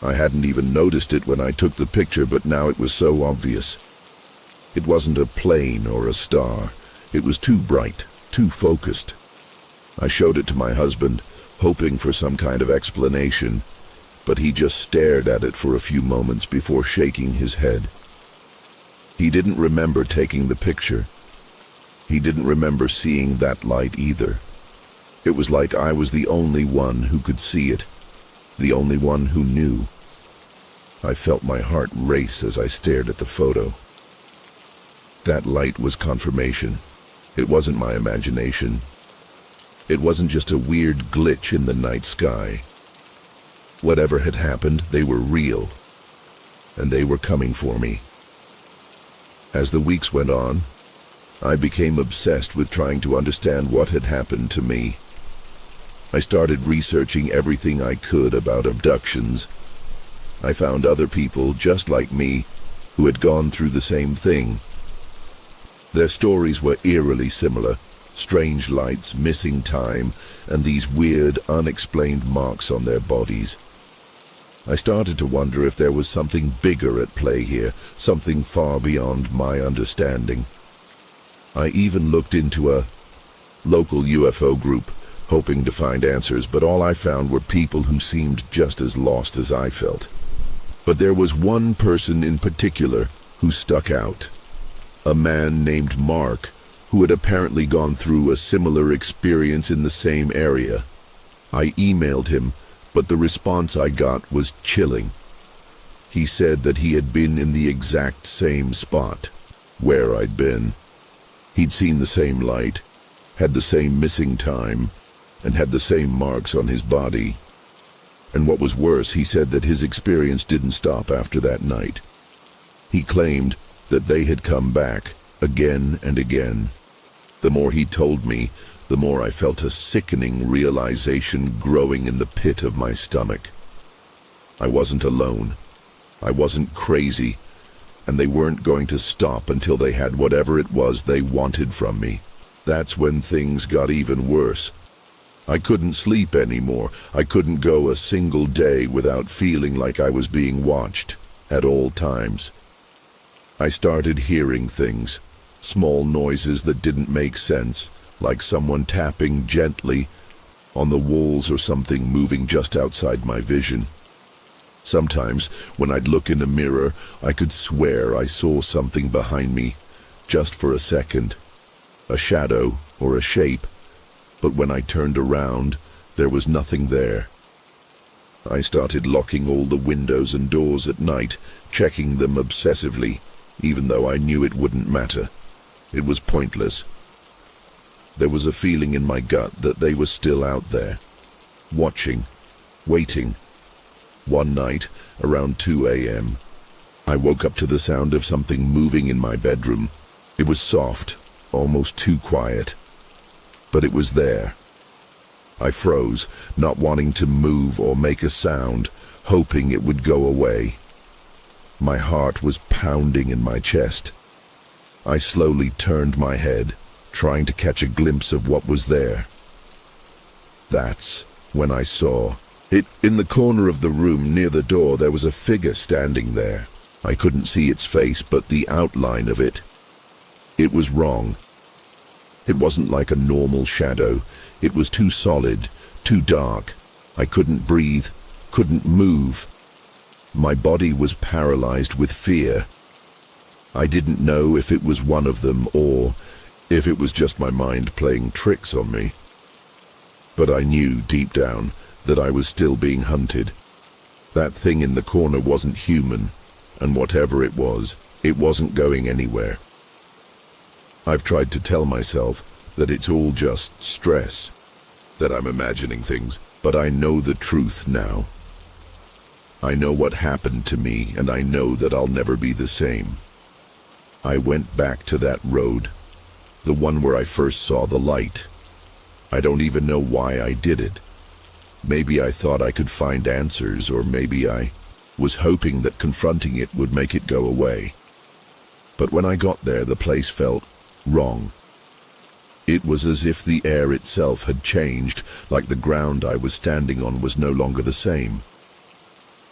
I hadn't even noticed it when I took the picture, but now it was so obvious. It wasn't a plane or a star. It was too bright, too focused. I showed it to my husband, hoping for some kind of explanation, but he just stared at it for a few moments before shaking his head. He didn't remember taking the picture. He didn't remember seeing that light either. It was like I was the only one who could see it, the only one who knew. I felt my heart race as I stared at the photo. That light was confirmation. It wasn't my imagination. It wasn't just a weird glitch in the night sky. Whatever had happened, they were real, and they were coming for me. As the weeks went on, I became obsessed with trying to understand what had happened to me. I started researching everything I could about abductions. I found other people just like me who had gone through the same thing. Their stories were eerily similar: strange lights, missing time, and these weird, unexplained marks on their bodies. I started to wonder if there was something bigger at play here, something far beyond my understanding. I even looked into a local UFO group, hoping to find answers, but all I found were people who seemed just as lost as I felt. But there was one person in particular who stuck out. A man named Mark, who had apparently gone through a similar experience in the same area. I emailed him, but the response I got was chilling. He said that he had been in the exact same spot where I'd been. He'd seen the same light, had the same missing time, and had the same marks on his body. And what was worse, he said that his experience didn't stop after that night. He claimed that they had come back again and again. The more he told me, the more I felt a sickening realization growing in the pit of my stomach. I wasn't alone. I wasn't crazy, and they weren't going to stop until they had whatever it was they wanted from me. That's when things got even worse. I couldn't sleep anymore. I couldn't go a single day without feeling like I was being watched at all times. I started hearing things, small noises that didn't make sense, like someone tapping gently on the walls or something moving just outside my vision. Sometimes, when I'd look in a mirror, I could swear I saw something behind me, just for a second, a shadow or a shape, but when I turned around, there was nothing there. I started locking all the windows and doors at night, checking them obsessively, even though I knew it wouldn't matter. It was pointless. There was a feeling in my gut that they were still out there, watching, waiting. One night, around 2 a.m., I woke up to the sound of something moving in my bedroom. It was soft, almost too quiet, but it was there. I froze, not wanting to move or make a sound, hoping it would go away. My heart was pounding in my chest. I slowly turned my head, trying to catch a glimpse of what was there. That's when I saw it. In the corner of the room near the door, there was a figure standing there. I couldn't see its face, but the outline of it. It was wrong. It wasn't like a normal shadow. It was too solid, too dark. I couldn't breathe, couldn't move. My body was paralyzed with fear. I didn't know if it was one of them or if it was just my mind playing tricks on me. But I knew deep down that I was still being hunted. That thing in the corner wasn't human, and whatever it wasn't going anywhere. I've tried to tell myself that it's all just stress, that I'm imagining things, but I know the truth now. I know what happened to me, and I know that I'll never be the same. I went back to that road, the one where I first saw the light. I don't even know why I did it. Maybe I thought I could find answers, or maybe I was hoping that confronting it would make it go away. But when I got there, the place felt wrong. It was as if the air itself had changed, like the ground I was standing on was no longer the same.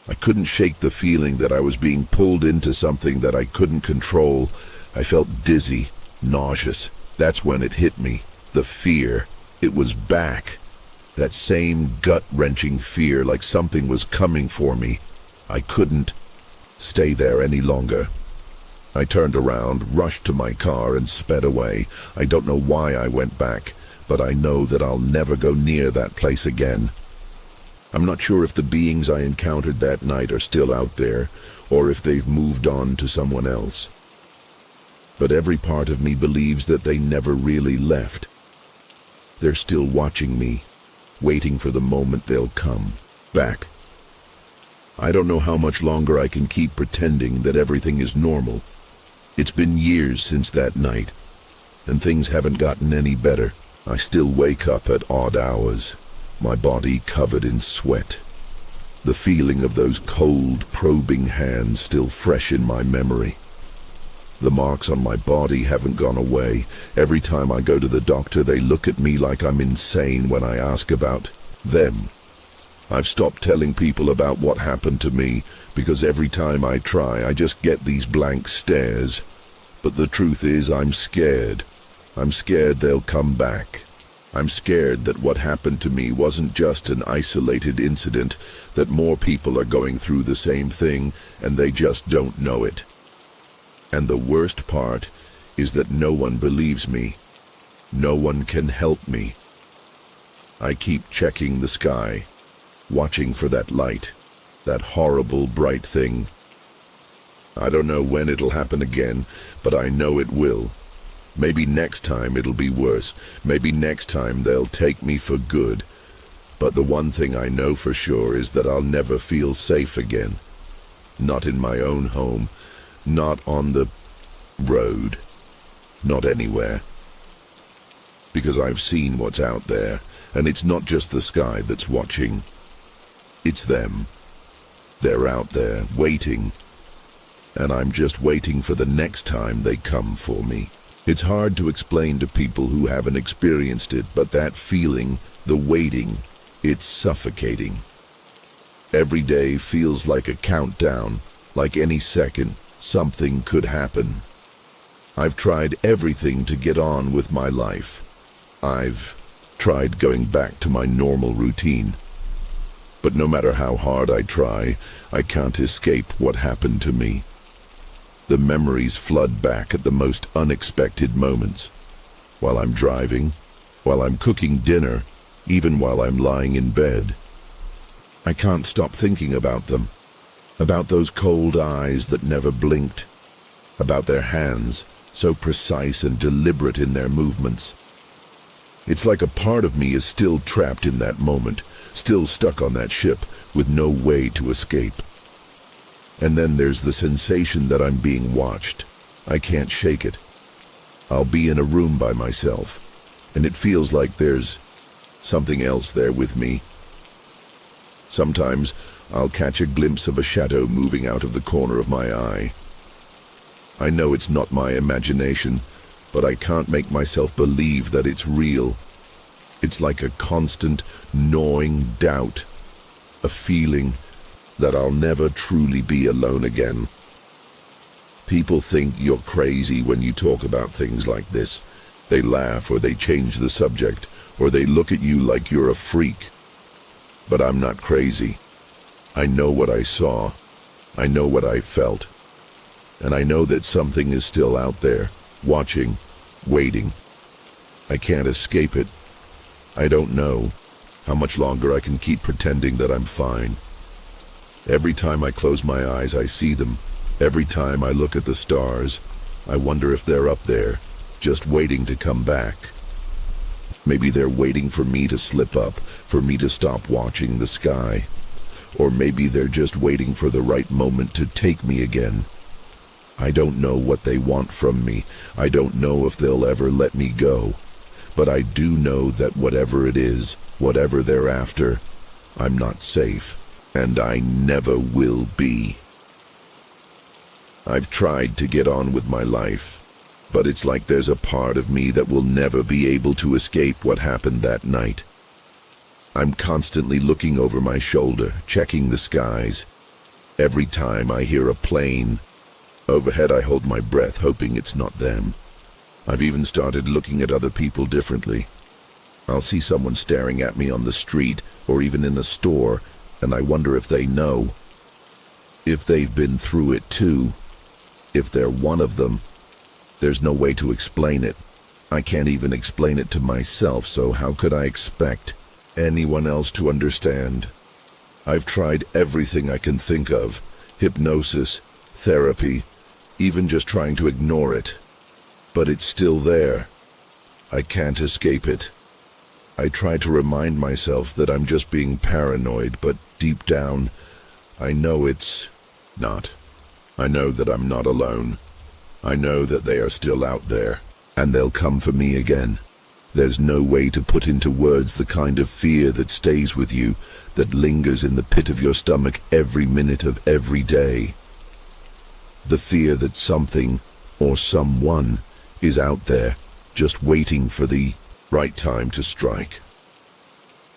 I couldn't shake the feeling that I was being pulled into something that I couldn't control. I felt dizzy, nauseous. That's when it hit me. The fear. It was back. That same gut-wrenching fear, like something was coming for me. I couldn't stay there any longer. I turned around, rushed to my car, and sped away. I don't know why I went back, but I know that I'll never go near that place again. I'm not sure if the beings I encountered that night are still out there, or if they've moved on to someone else. But every part of me believes that they never really left. They're still watching me, waiting for the moment they'll come back. I don't know how much longer I can keep pretending that everything is normal. It's been years since that night, and things haven't gotten any better. I still wake up at odd hours, my body covered in sweat. The feeling of those cold, probing hands still fresh in my memory. The marks on my body haven't gone away. Every time I go to the doctor, they look at me like I'm insane when I ask about them. I've stopped telling people about what happened to me because every time I try, I just get these blank stares. But the truth is, I'm scared. I'm scared they'll come back. I'm scared that what happened to me wasn't just an isolated incident, that more people are going through the same thing and they just don't know it. And the worst part is that no one believes me. No one can help me. I keep checking the sky, watching for that light, that horrible bright thing. I don't know when it'll happen again, but I know it will. Maybe next time it'll be worse. Maybe next time they'll take me for good. But the one thing I know for sure is that I'll never feel safe again. Not in my own home. Not on the road. Not anywhere. Because I've seen what's out there, and it's not just the sky that's watching. It's them. They're out there, waiting. And I'm just waiting for the next time they come for me. It's hard to explain to people who haven't experienced it, but that feeling, the waiting, it's suffocating. Every day feels like a countdown, like any second, something could happen. I've tried everything to get on with my life. I've tried going back to my normal routine. But no matter how hard I try, I can't escape what happened to me. The memories flood back at the most unexpected moments. While I'm driving, while I'm cooking dinner, even while I'm lying in bed. I can't stop thinking about them. About those cold eyes that never blinked. About their hands, so precise and deliberate in their movements. It's like a part of me is still trapped in that moment, still stuck on that ship, with no way to escape. And then there's the sensation that I'm being watched. I can't shake it. I'll be in a room by myself, and it feels like there's something else there with me. Sometimes I'll catch a glimpse of a shadow moving out of the corner of my eye. I know it's not my imagination, but I can't make myself believe that it's real. It's like a constant, gnawing doubt, a feeling that I'll never truly be alone again. People think you're crazy when you talk about things like this. They laugh, or they change the subject, or they look at you like you're a freak. But I'm not crazy. I know what I saw. I know what I felt. And I know that something is still out there, watching, waiting. I can't escape it. I don't know how much longer I can keep pretending that I'm fine. Every time I close my eyes, I see them. Every time I look at the stars, I wonder if they're up there, just waiting to come back. Maybe they're waiting for me to slip up, for me to stop watching the sky. Or maybe they're just waiting for the right moment to take me again. I don't know what they want from me. I don't know if they'll ever let me go. But I do know that whatever it is, whatever they're after, I'm not safe. And I never will be. I've tried to get on with my life, but it's like there's a part of me that will never be able to escape what happened that night. I'm constantly looking over my shoulder, checking the skies. Every time I hear a plane overhead, I hold my breath, hoping it's not them. I've even started looking at other people differently. I'll see someone staring at me on the street or even in a store, and I wonder if they know. If they've been through it too. If they're one of them. There's no way to explain it. I can't even explain it to myself, so how could I expect anyone else to understand? I've tried everything I can think of. Hypnosis, therapy, even just trying to ignore it. But it's still there. I can't escape it. I try to remind myself that I'm just being paranoid, but deep down, I know it's not. I know that I'm not alone. I know that they are still out there, and they'll come for me again. There's no way to put into words the kind of fear that stays with you, that lingers in the pit of your stomach every minute of every day. The fear that something or someone is out there, just waiting for the right time to strike.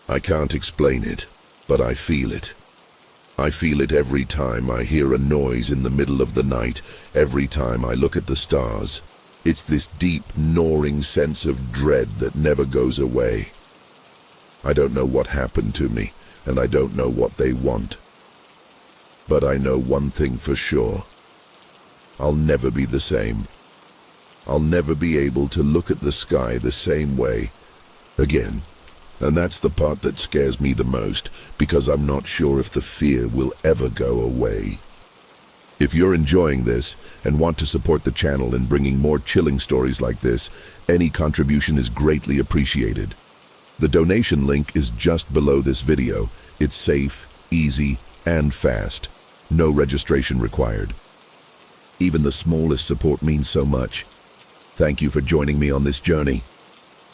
I can't explain it, but I feel it. I feel it every time I hear a noise in the middle of the night, every time I look at the stars. It's this deep, gnawing sense of dread that never goes away. I don't know what happened to me, and I don't know what they want. But I know one thing for sure. I'll never be the same. I'll never be able to look at the sky the same way again. And that's the part that scares me the most, because I'm not sure if the fear will ever go away. If you're enjoying this and want to support the channel in bringing more chilling stories like this, any contribution is greatly appreciated. The donation link is just below this video. It's safe, easy, and fast. No registration required. Even the smallest support means so much. Thank you for joining me on this journey.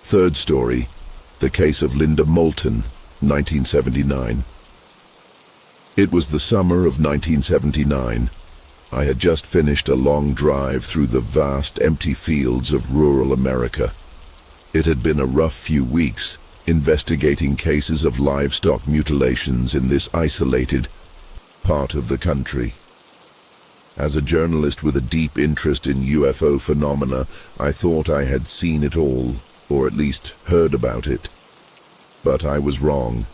Third story, the case of Linda Moulton, 1979. It was the summer of 1979. I had just finished a long drive through the vast, empty fields of rural America. It had been a rough few weeks, investigating cases of livestock mutilations in this isolated part of the country. As a journalist with a deep interest in UFO phenomena, I thought I had seen it all, or at least heard about it. But I was wrong.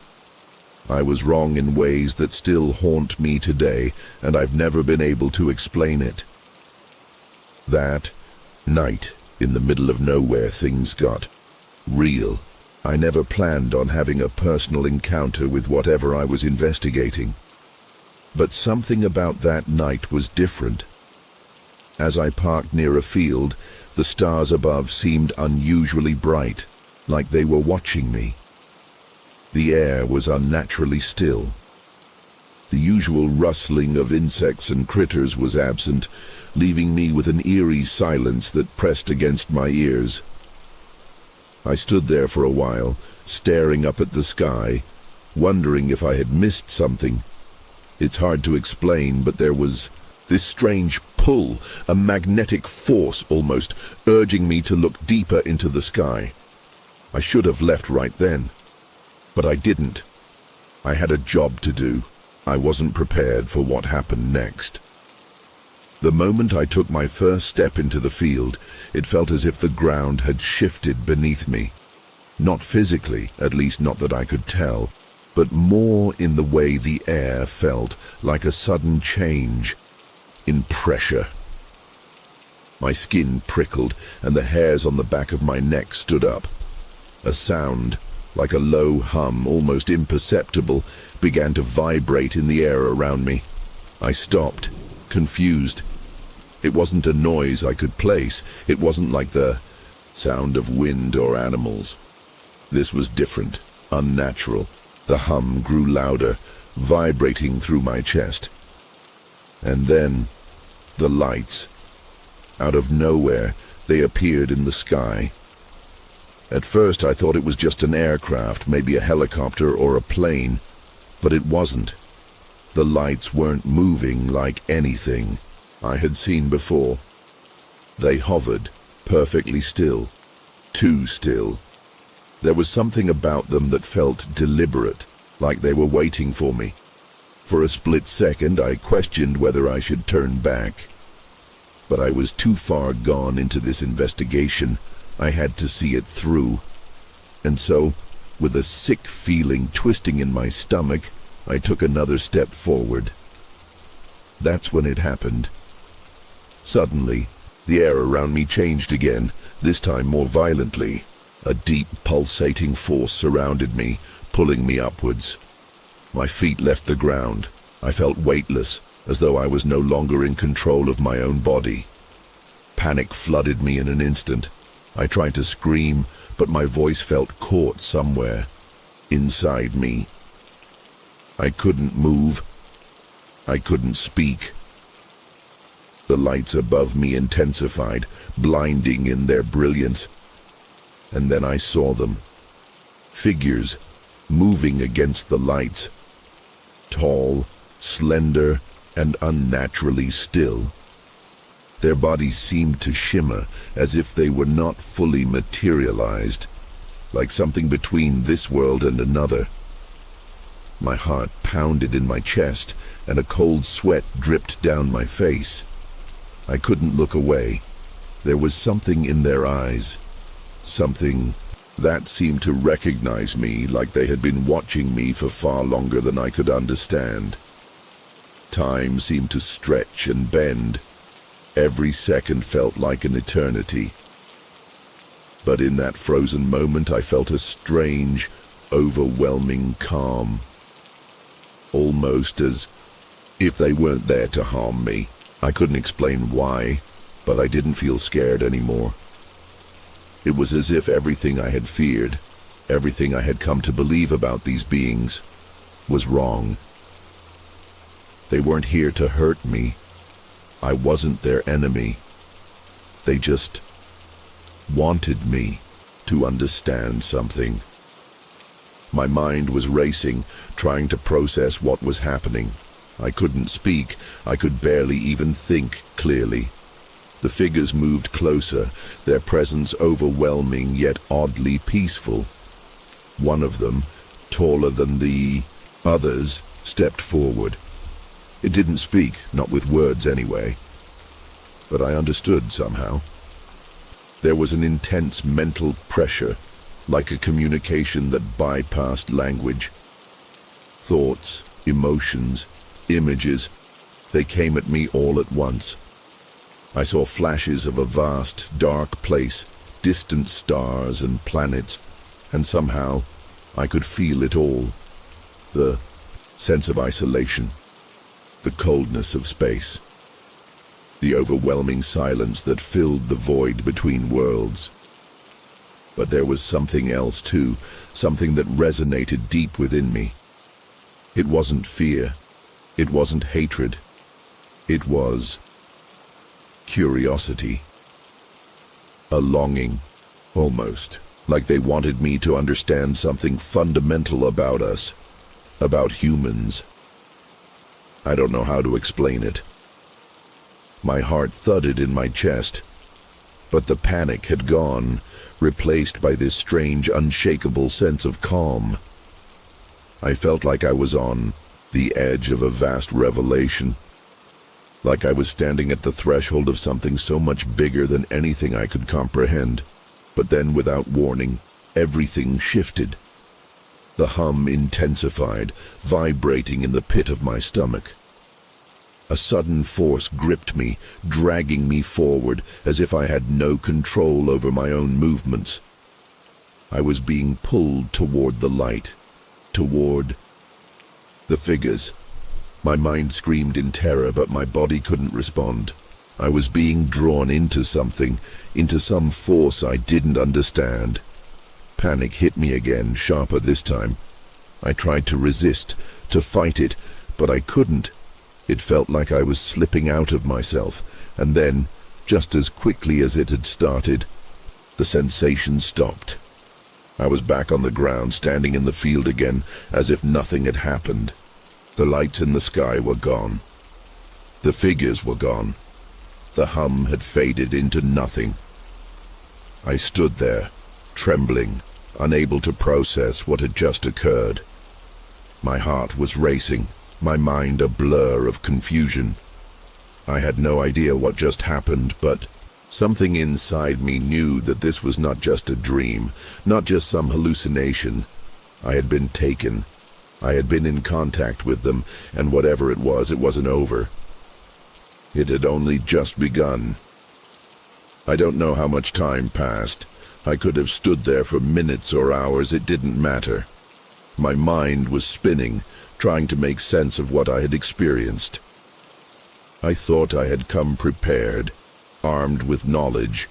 I was wrong in ways that still haunt me today, and I've never been able to explain it. That night, in the middle of nowhere, things got real. I never planned on having a personal encounter with whatever I was investigating. But something about that night was different. As I parked near a field, the stars above seemed unusually bright, like they were watching me. The air was unnaturally still. The usual rustling of insects and critters was absent, leaving me with an eerie silence that pressed against my ears. I stood there for a while, staring up at the sky, wondering if I had missed something. It's hard to explain, but there was this strange pull, a magnetic force almost, urging me to look deeper into the sky. I should have left right then, but I didn't. I had a job to do. I wasn't prepared for what happened next. The moment I took my first step into the field, it felt as if the ground had shifted beneath me. Not physically, at least not that I could tell, but more in the way the air felt, like a sudden change in pressure. My skin prickled, and the hairs on the back of my neck stood up. A sound, like a low hum, almost imperceptible, began to vibrate in the air around me. I stopped, confused. It wasn't a noise I could place. It wasn't like the sound of wind or animals. This was different, unnatural. The hum grew louder, vibrating through my chest. And then, the lights. Out of nowhere, they appeared in the sky. At first I thought it was just an aircraft, maybe a helicopter or a plane, but it wasn't. The lights weren't moving like anything I had seen before. They hovered, perfectly still, too still. There was something about them that felt deliberate, like they were waiting for me. For a split second I questioned whether I should turn back. But I was too far gone into this investigation. I had to see it through. And so, with a sick feeling twisting in my stomach, I took another step forward. That's when it happened. Suddenly, the air around me changed again, this time more violently. A deep, pulsating force surrounded me, pulling me upwards. My feet left the ground. I felt weightless, as though I was no longer in control of my own body. Panic flooded me in an instant. I tried to scream, but my voice felt caught somewhere inside me. I couldn't move. I couldn't speak. The lights above me intensified, blinding in their brilliance. And then I saw them. Figures moving against the lights. Tall, slender, and unnaturally still. Their bodies seemed to shimmer as if they were not fully materialized, like something between this world and another. My heart pounded in my chest, and a cold sweat dripped down my face. I couldn't look away. There was something in their eyes, something that seemed to recognize me, like they had been watching me for far longer than I could understand. Time seemed to stretch and bend. Every second felt like an eternity. But in that frozen moment, I felt a strange, overwhelming calm. Almost as if they weren't there to harm me. I couldn't explain why, but I didn't feel scared anymore. It was as if everything I had feared, everything I had come to believe about these beings, was wrong. They weren't here to hurt me. I wasn't their enemy. They just wanted me to understand something. My mind was racing, trying to process what was happening. I couldn't speak. I could barely even think clearly. The figures moved closer, their presence overwhelming yet oddly peaceful. One of them, taller than the others, stepped forward. It didn't speak, not with words anyway. But I understood somehow. There was an intense mental pressure, like a communication that bypassed language. Thoughts, emotions, images, they came at me all at once. I saw flashes of a vast, dark place, distant stars and planets, and somehow I could feel it all. The sense of isolation, the coldness of space, the overwhelming silence that filled the void between worlds. But there was something else too, something that resonated deep within me. It wasn't fear. It wasn't hatred. It was curiosity. A longing, almost, like they wanted me to understand something fundamental about us, about humans. I don't know how to explain it. My heart thudded in my chest, but the panic had gone, replaced by this strange, unshakable sense of calm. I felt like I was on the edge of a vast revelation, like I was standing at the threshold of something so much bigger than anything I could comprehend. But then, without warning, everything shifted. The hum intensified, vibrating in the pit of my stomach. A sudden force gripped me, dragging me forward as if I had no control over my own movements. I was being pulled toward the light, toward the figures. My mind screamed in terror, but my body couldn't respond. I was being drawn into something, into some force I didn't understand. Panic hit me again, sharper this time. I tried to resist, to fight it, but I couldn't. It felt like I was slipping out of myself, and then, just as quickly as it had started, the sensation stopped. I was back on the ground, standing in the field again, as if nothing had happened. The lights in the sky were gone. The figures were gone. The hum had faded into nothing. I stood there, trembling, unable to process what had just occurred. My heart was racing, my mind a blur of confusion. I had no idea what just happened, but Something inside me knew that this was not just a dream, not just some hallucination. I had been taken. I had been in contact with them, and whatever it wasn't over. It had only just begun. I don't know how much time passed. I could have stood there for minutes or hours, it didn't matter. My mind was spinning, trying to make sense of what I had experienced. I thought I had come prepared, armed with knowledge,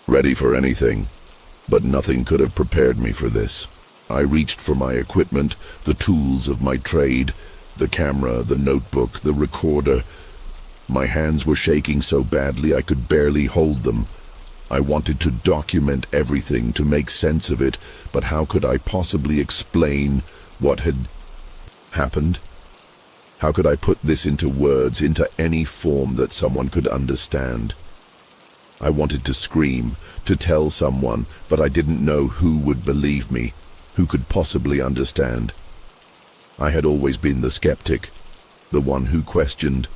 ready for anything, but nothing could have prepared me for this. I reached for my equipment, the tools of my trade, the camera, the notebook, the recorder. My hands were shaking so badly I could barely hold them. I wanted to document everything, to make sense of it, but how could I possibly explain what had happened? How could I put this into words, into any form that someone could understand? I wanted to scream, to tell someone, but I didn't know who would believe me, who could possibly understand. I had always been the skeptic, the one who questioned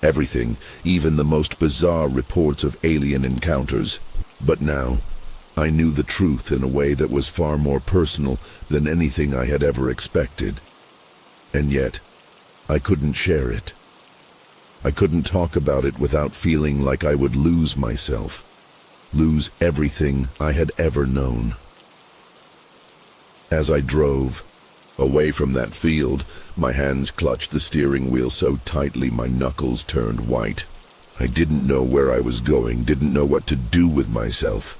everything, even the most bizarre reports of alien encounters. But now, I knew the truth in a way that was far more personal than anything I had ever expected. And yet, I couldn't share it. I couldn't talk about it without feeling like I would lose myself, lose everything I had ever known. As I drove away from that field, my hands clutched the steering wheel so tightly my knuckles turned white. I didn't know where I was going, didn't know what to do with myself.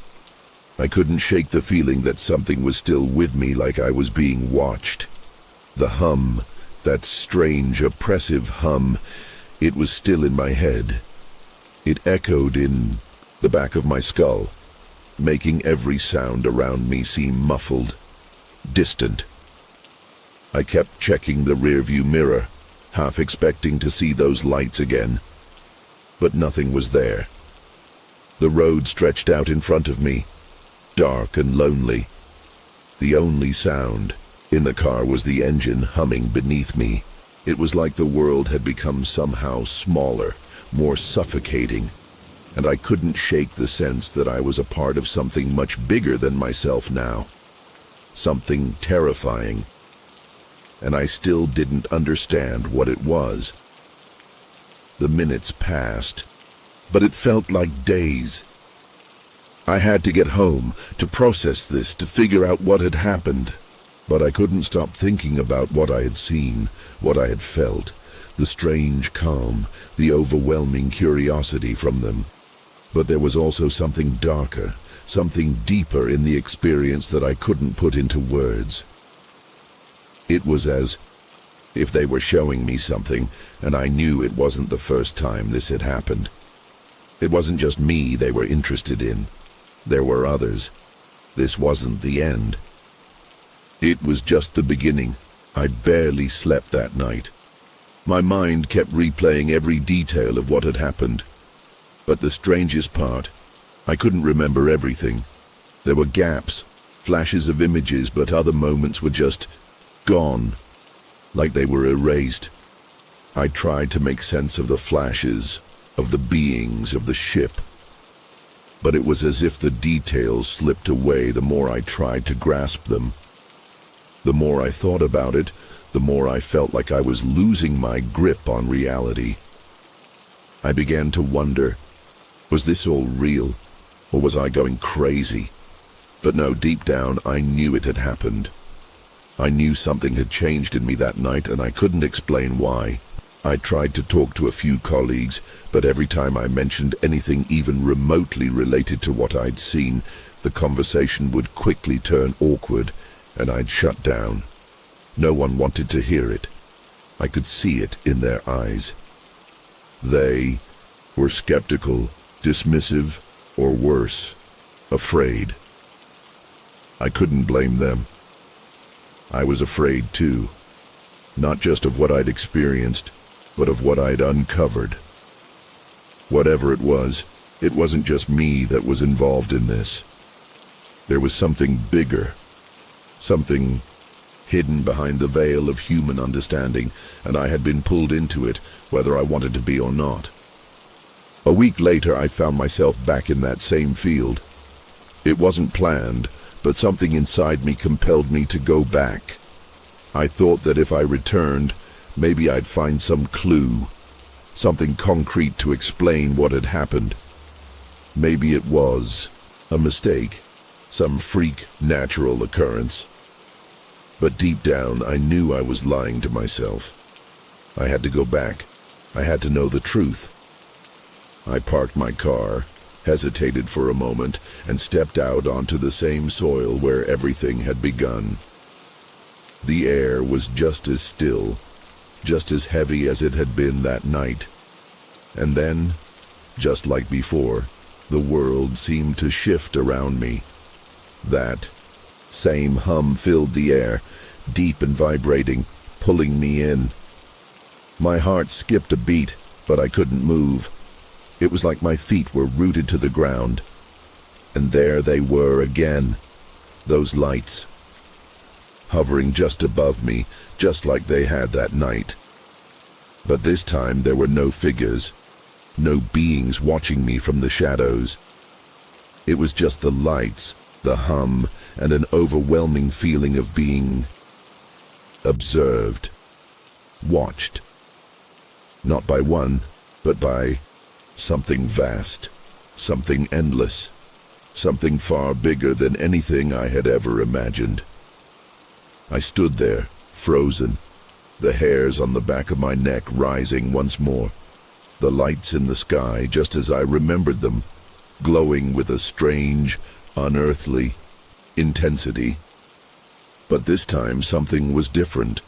I couldn't shake the feeling that something was still with me, like I was being watched. The hum, that strange, oppressive hum, it was still in my head. It echoed in the back of my skull, making every sound around me seem muffled, distant. I kept checking the rearview mirror, half expecting to see those lights again. But nothing was there. The road stretched out in front of me, dark and lonely. The only sound in the car was the engine humming beneath me. It was like the world had become somehow smaller, more suffocating, and I couldn't shake the sense that I was a part of something much bigger than myself now. Something terrifying. And I still didn't understand what it was. The minutes passed, but it felt like days. I had to get home, to process this, to figure out what had happened. But I couldn't stop thinking about what I had seen, what I had felt, the strange calm, the overwhelming curiosity from them. But there was also something darker, something deeper in the experience that I couldn't put into words. It was as if they were showing me something, and I knew it wasn't the first time this had happened. It wasn't just me they were interested in. There were others. This wasn't the end. It was just the beginning. I barely slept that night. My mind kept replaying every detail of what had happened. But the strangest part, I couldn't remember everything. There were gaps, flashes of images, but other moments were just gone, like they were erased. I tried to make sense of the flashes, of the beings, of the ship. But it was as if the details slipped away the more I tried to grasp them. The more I thought about it, the more I felt like I was losing my grip on reality. I began to wonder, was this all real, or was I going crazy? But no, deep down, I knew it had happened. I knew something had changed in me that night, and I couldn't explain why. I tried to talk to a few colleagues, but every time I mentioned anything even remotely related to what I'd seen, the conversation would quickly turn awkward, and I'd shut down. No one wanted to hear it. I could see it in their eyes. They were skeptical, dismissive, or worse, afraid. I couldn't blame them. I was afraid too, not just of what I'd experienced, but of what I'd uncovered. Whatever it wasn't just me that was involved in this. There was something bigger, something hidden behind the veil of human understanding, and I had been pulled into it, whether I wanted to be or not. A week later, I found myself back in that same field. It wasn't planned, but something inside me compelled me to go back. I thought that if I returned, maybe I'd find some clue, something concrete to explain what had happened. Maybe it was a mistake, some freak natural occurrence. But deep down, I knew I was lying to myself. I had to go back. I had to know the truth. I parked my car, hesitated for a moment, and stepped out onto the same soil where everything had begun. The air was just as still, just as heavy as it had been that night. And then, just like before, the world seemed to shift around me. That same hum filled the air, deep and vibrating, pulling me in. My heart skipped a beat, but I couldn't move. It was like my feet were rooted to the ground. And there they were again, those lights, hovering just above me, just like they had that night. But this time there were no figures, no beings watching me from the shadows. It was just the lights, the hum, and an overwhelming feeling of being observed, watched. Not by one, but by something vast, something endless, something far bigger than anything I had ever imagined. I stood there, frozen, the hairs on the back of my neck rising once more, the lights in the sky just as I remembered them, glowing with a strange, unearthly intensity. But this time something was different.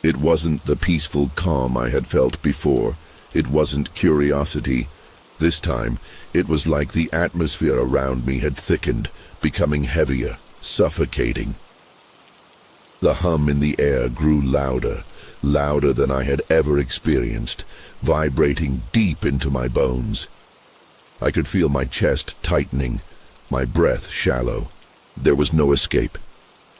It wasn't the peaceful calm I had felt before. It wasn't curiosity. This time, it was like the atmosphere around me had thickened, becoming heavier, suffocating. The hum in the air grew louder, louder than I had ever experienced, vibrating deep into my bones. I could feel my chest tightening, my breath shallow. There was no escape.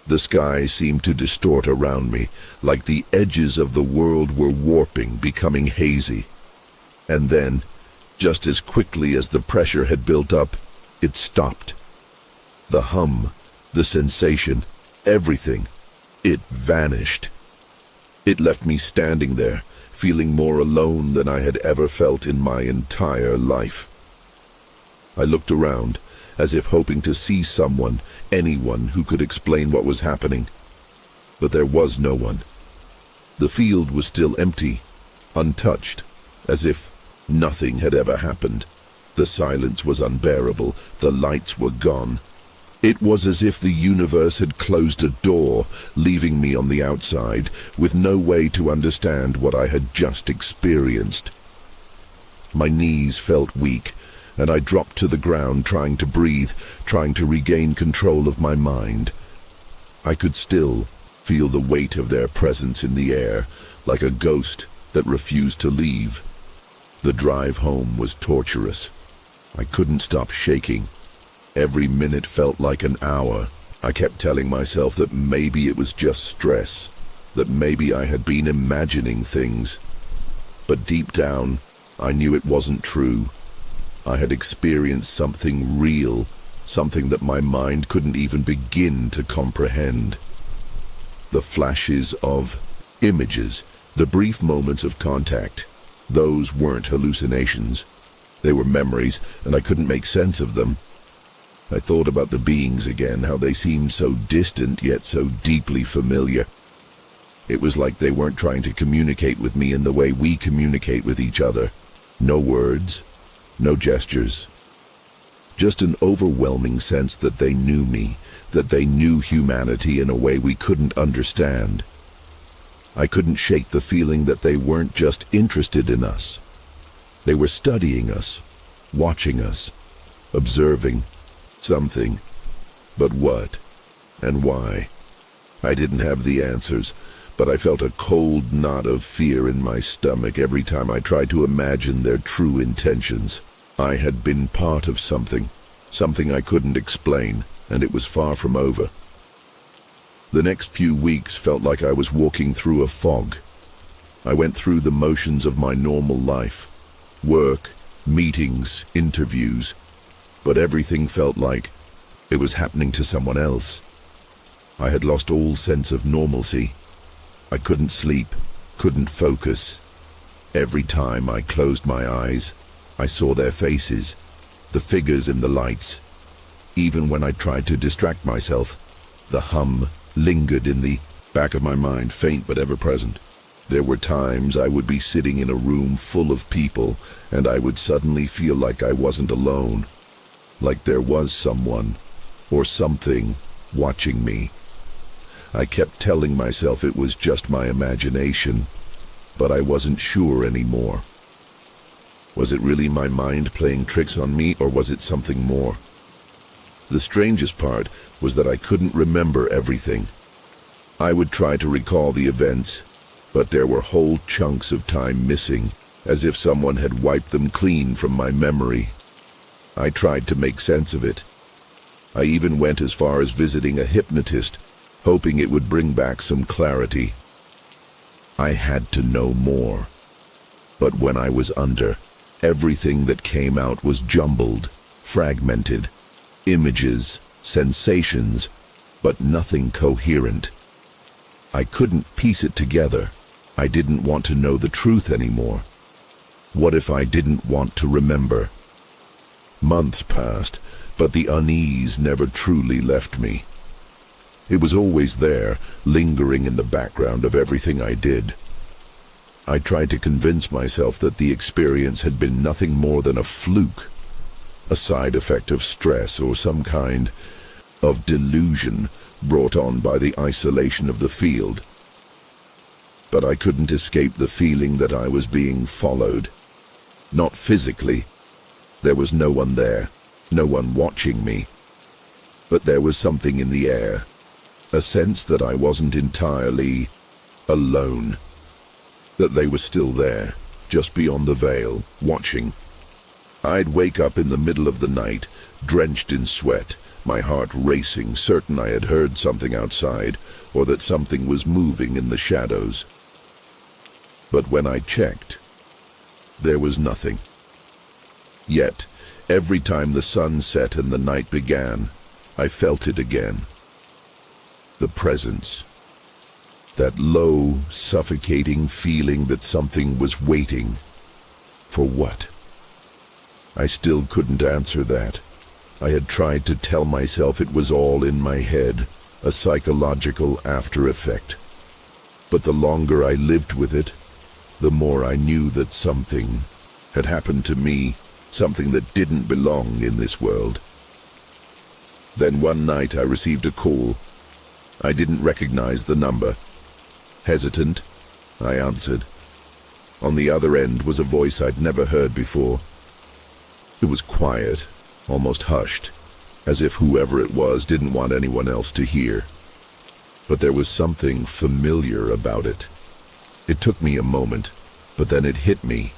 The sky seemed to distort around me, like the edges of the world were warping, becoming hazy. And then, just as quickly as the pressure had built up, it stopped. The hum, the sensation, everything, it vanished. It left me standing there, feeling more alone than I had ever felt in my entire life. I looked around, as if hoping to see someone, anyone who could explain what was happening. But there was no one. The field was still empty, untouched, as if nothing had ever happened. The silence was unbearable. The lights were gone. It was as if the universe had closed a door, leaving me on the outside, with no way to understand what I had just experienced. My knees felt weak, and I dropped to the ground, trying to breathe, trying to regain control of my mind. I could still feel the weight of their presence in the air, like a ghost that refused to leave. The drive home was torturous. I couldn't stop shaking. Every minute felt like an hour. I kept telling myself that maybe it was just stress, that maybe I had been imagining things. But deep down, I knew it wasn't true. I had experienced something real, something that my mind couldn't even begin to comprehend. The flashes of images, the brief moments of contact, those weren't hallucinations. They were memories, and I couldn't make sense of them. I thought about the beings again, how they seemed so distant yet so deeply familiar. It was like they weren't trying to communicate with me in the way we communicate with each other. No words, no gestures. Just an overwhelming sense that they knew me, that they knew humanity in a way we couldn't understand. I couldn't shake the feeling that they weren't just interested in us. They were studying us, watching us, observing something. But what and why? I didn't have the answers, but I felt a cold knot of fear in my stomach every time I tried to imagine their true intentions. I had been part of something I couldn't explain, and it was far from over. The next few weeks felt like I was walking through a fog. I went through the motions of my normal life. Work, meetings, interviews, but everything felt like it was happening to someone else. I had lost all sense of normalcy. I couldn't sleep, couldn't focus. Every time I closed my eyes, I saw their faces, the figures in the lights. Even when I tried to distract myself, the hum lingered in the back of my mind, faint but ever present. There were times I would be sitting in a room full of people, and I would suddenly feel like I wasn't alone, like there was someone or something watching me. I kept telling myself it was just my imagination, but I wasn't sure anymore. Was it really my mind playing tricks on me, or was it something more? The strangest part was that I couldn't remember everything. I would try to recall the events, but there were whole chunks of time missing, as if someone had wiped them clean from my memory. I tried to make sense of it. I even went as far as visiting a hypnotist, hoping it would bring back some clarity. I had to know more. But when I was under, everything that came out was jumbled, fragmented. Images, sensations, but nothing coherent. I couldn't piece it together. I didn't want to know the truth anymore. What if I didn't want to remember? Months passed, but the unease never truly left me. It was always there, lingering in the background of everything I did. I tried to convince myself that the experience had been nothing more than a fluke, a side effect of stress or some kind of delusion brought on by the isolation of the field. But I couldn't escape the feeling that I was being followed. Not physically. There was no one there, no one watching me. But there was something in the air, a sense that I wasn't entirely alone, that they were still there, just beyond the veil, watching. I'd wake up in the middle of the night, drenched in sweat, my heart racing, certain I had heard something outside, or that something was moving in the shadows. But when I checked, there was nothing. Yet, every time the sun set and the night began, I felt it again. The presence. That low, suffocating feeling that something was waiting. For what? I still couldn't answer that. I had tried to tell myself it was all in my head, a psychological after effect. But the longer I lived with it, the more I knew that something had happened to me, something that didn't belong in this world. Then one night I received a call. I didn't recognize the number. Hesitant, I answered. On the other end was a voice I'd never heard before. It was quiet, almost hushed, as if whoever it was didn't want anyone else to hear. But there was something familiar about it. It took me a moment, but then it hit me.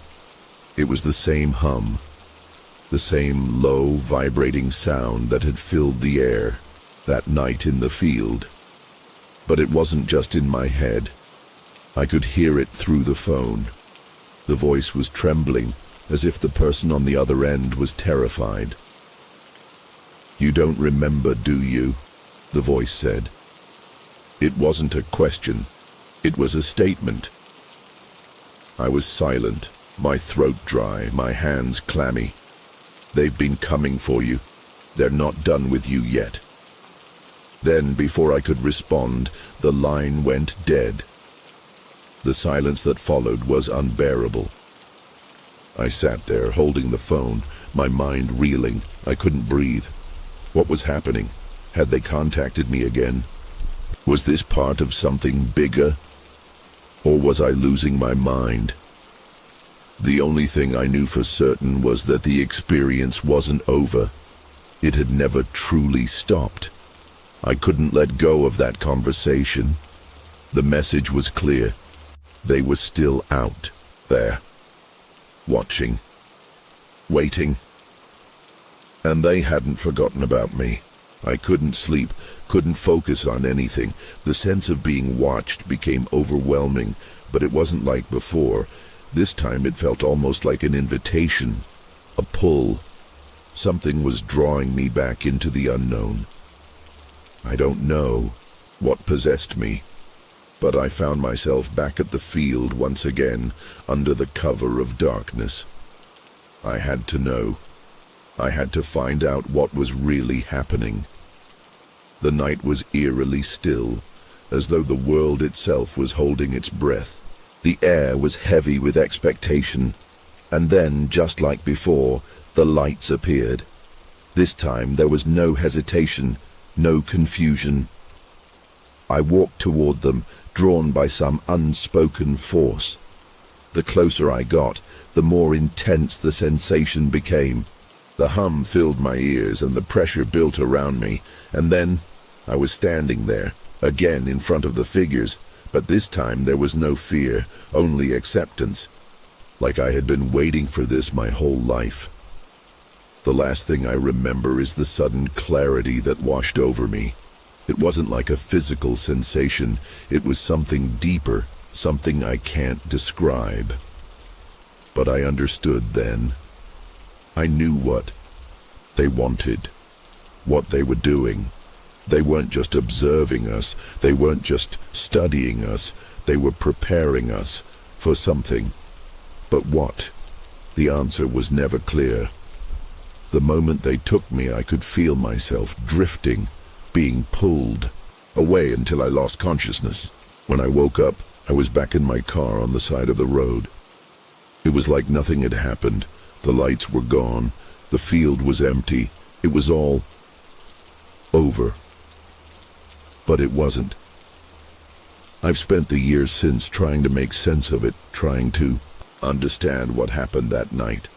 It was the same hum, the same low, vibrating sound that had filled the air that night in the field. But it wasn't just in my head. I could hear it through the phone. The voice was trembling, as if the person on the other end was terrified. "You don't remember, do you?" the voice said. It wasn't a question. It was a statement. I was silent, my throat dry, my hands clammy. "They've been coming for you. They're not done with you yet." Then, before I could respond, the line went dead. The silence that followed was unbearable. I sat there, holding the phone, my mind reeling. I couldn't breathe. What was happening? Had they contacted me again? Was this part of something bigger? Or was I losing my mind? The only thing I knew for certain was that the experience wasn't over. It had never truly stopped. I couldn't let go of that conversation. The message was clear. They were still out there, watching, waiting. And they hadn't forgotten about me. I couldn't sleep, couldn't focus on anything. The sense of being watched became overwhelming, but it wasn't like before. This time it felt almost like an invitation, A pull. Something was drawing me back into the unknown. I don't know what possessed me, but I found myself back at the field once again, under the cover of darkness. I had to know. I had to find out what was really happening. The night was eerily still, as though the world itself was holding its breath. The air was heavy with expectation, and then, just like before, the lights appeared. This time there was no hesitation, no confusion. I walked toward them, drawn by some unspoken force. The closer I got, the more intense the sensation became. The hum filled my ears and the pressure built around me, and then I was standing there, again in front of the figures, but this time there was no fear, only acceptance, like I had been waiting for this my whole life. The last thing I remember is the sudden clarity that washed over me. It wasn't like a physical sensation, it was something deeper, something I can't describe. But I understood then. I knew what they wanted, what they were doing. They weren't just observing us, they weren't just studying us, they were preparing us for something. But what? The answer was never clear. The moment they took me, I could feel myself drifting, being pulled away until I lost consciousness. When I woke up, I was back in my car on the side of the road. It was like nothing had happened. The lights were gone. The field was empty. It was all over. But it wasn't. I've spent the years since trying to make sense of it, trying to understand what happened that night.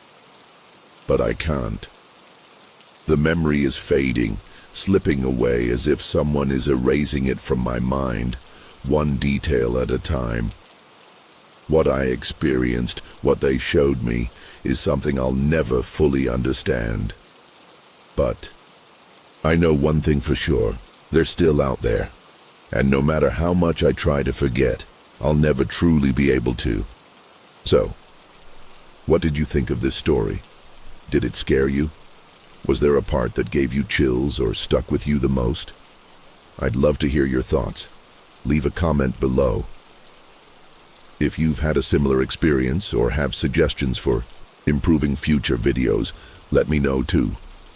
But I can't. The memory is fading, slipping away as if someone is erasing it from my mind, one detail at a time. What I experienced, what they showed me, is something I'll never fully understand. But I know one thing for sure, they're still out there. And no matter how much I try to forget, I'll never truly be able to. So, what did you think of this story? Did it scare you? Was there a part that gave you chills or stuck with you the most? I'd love to hear your thoughts. Leave a comment below. If you've had a similar experience or have suggestions for improving future videos, let me know too.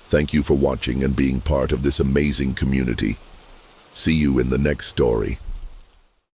Thank you for watching and being part of this amazing community. See you in the next story.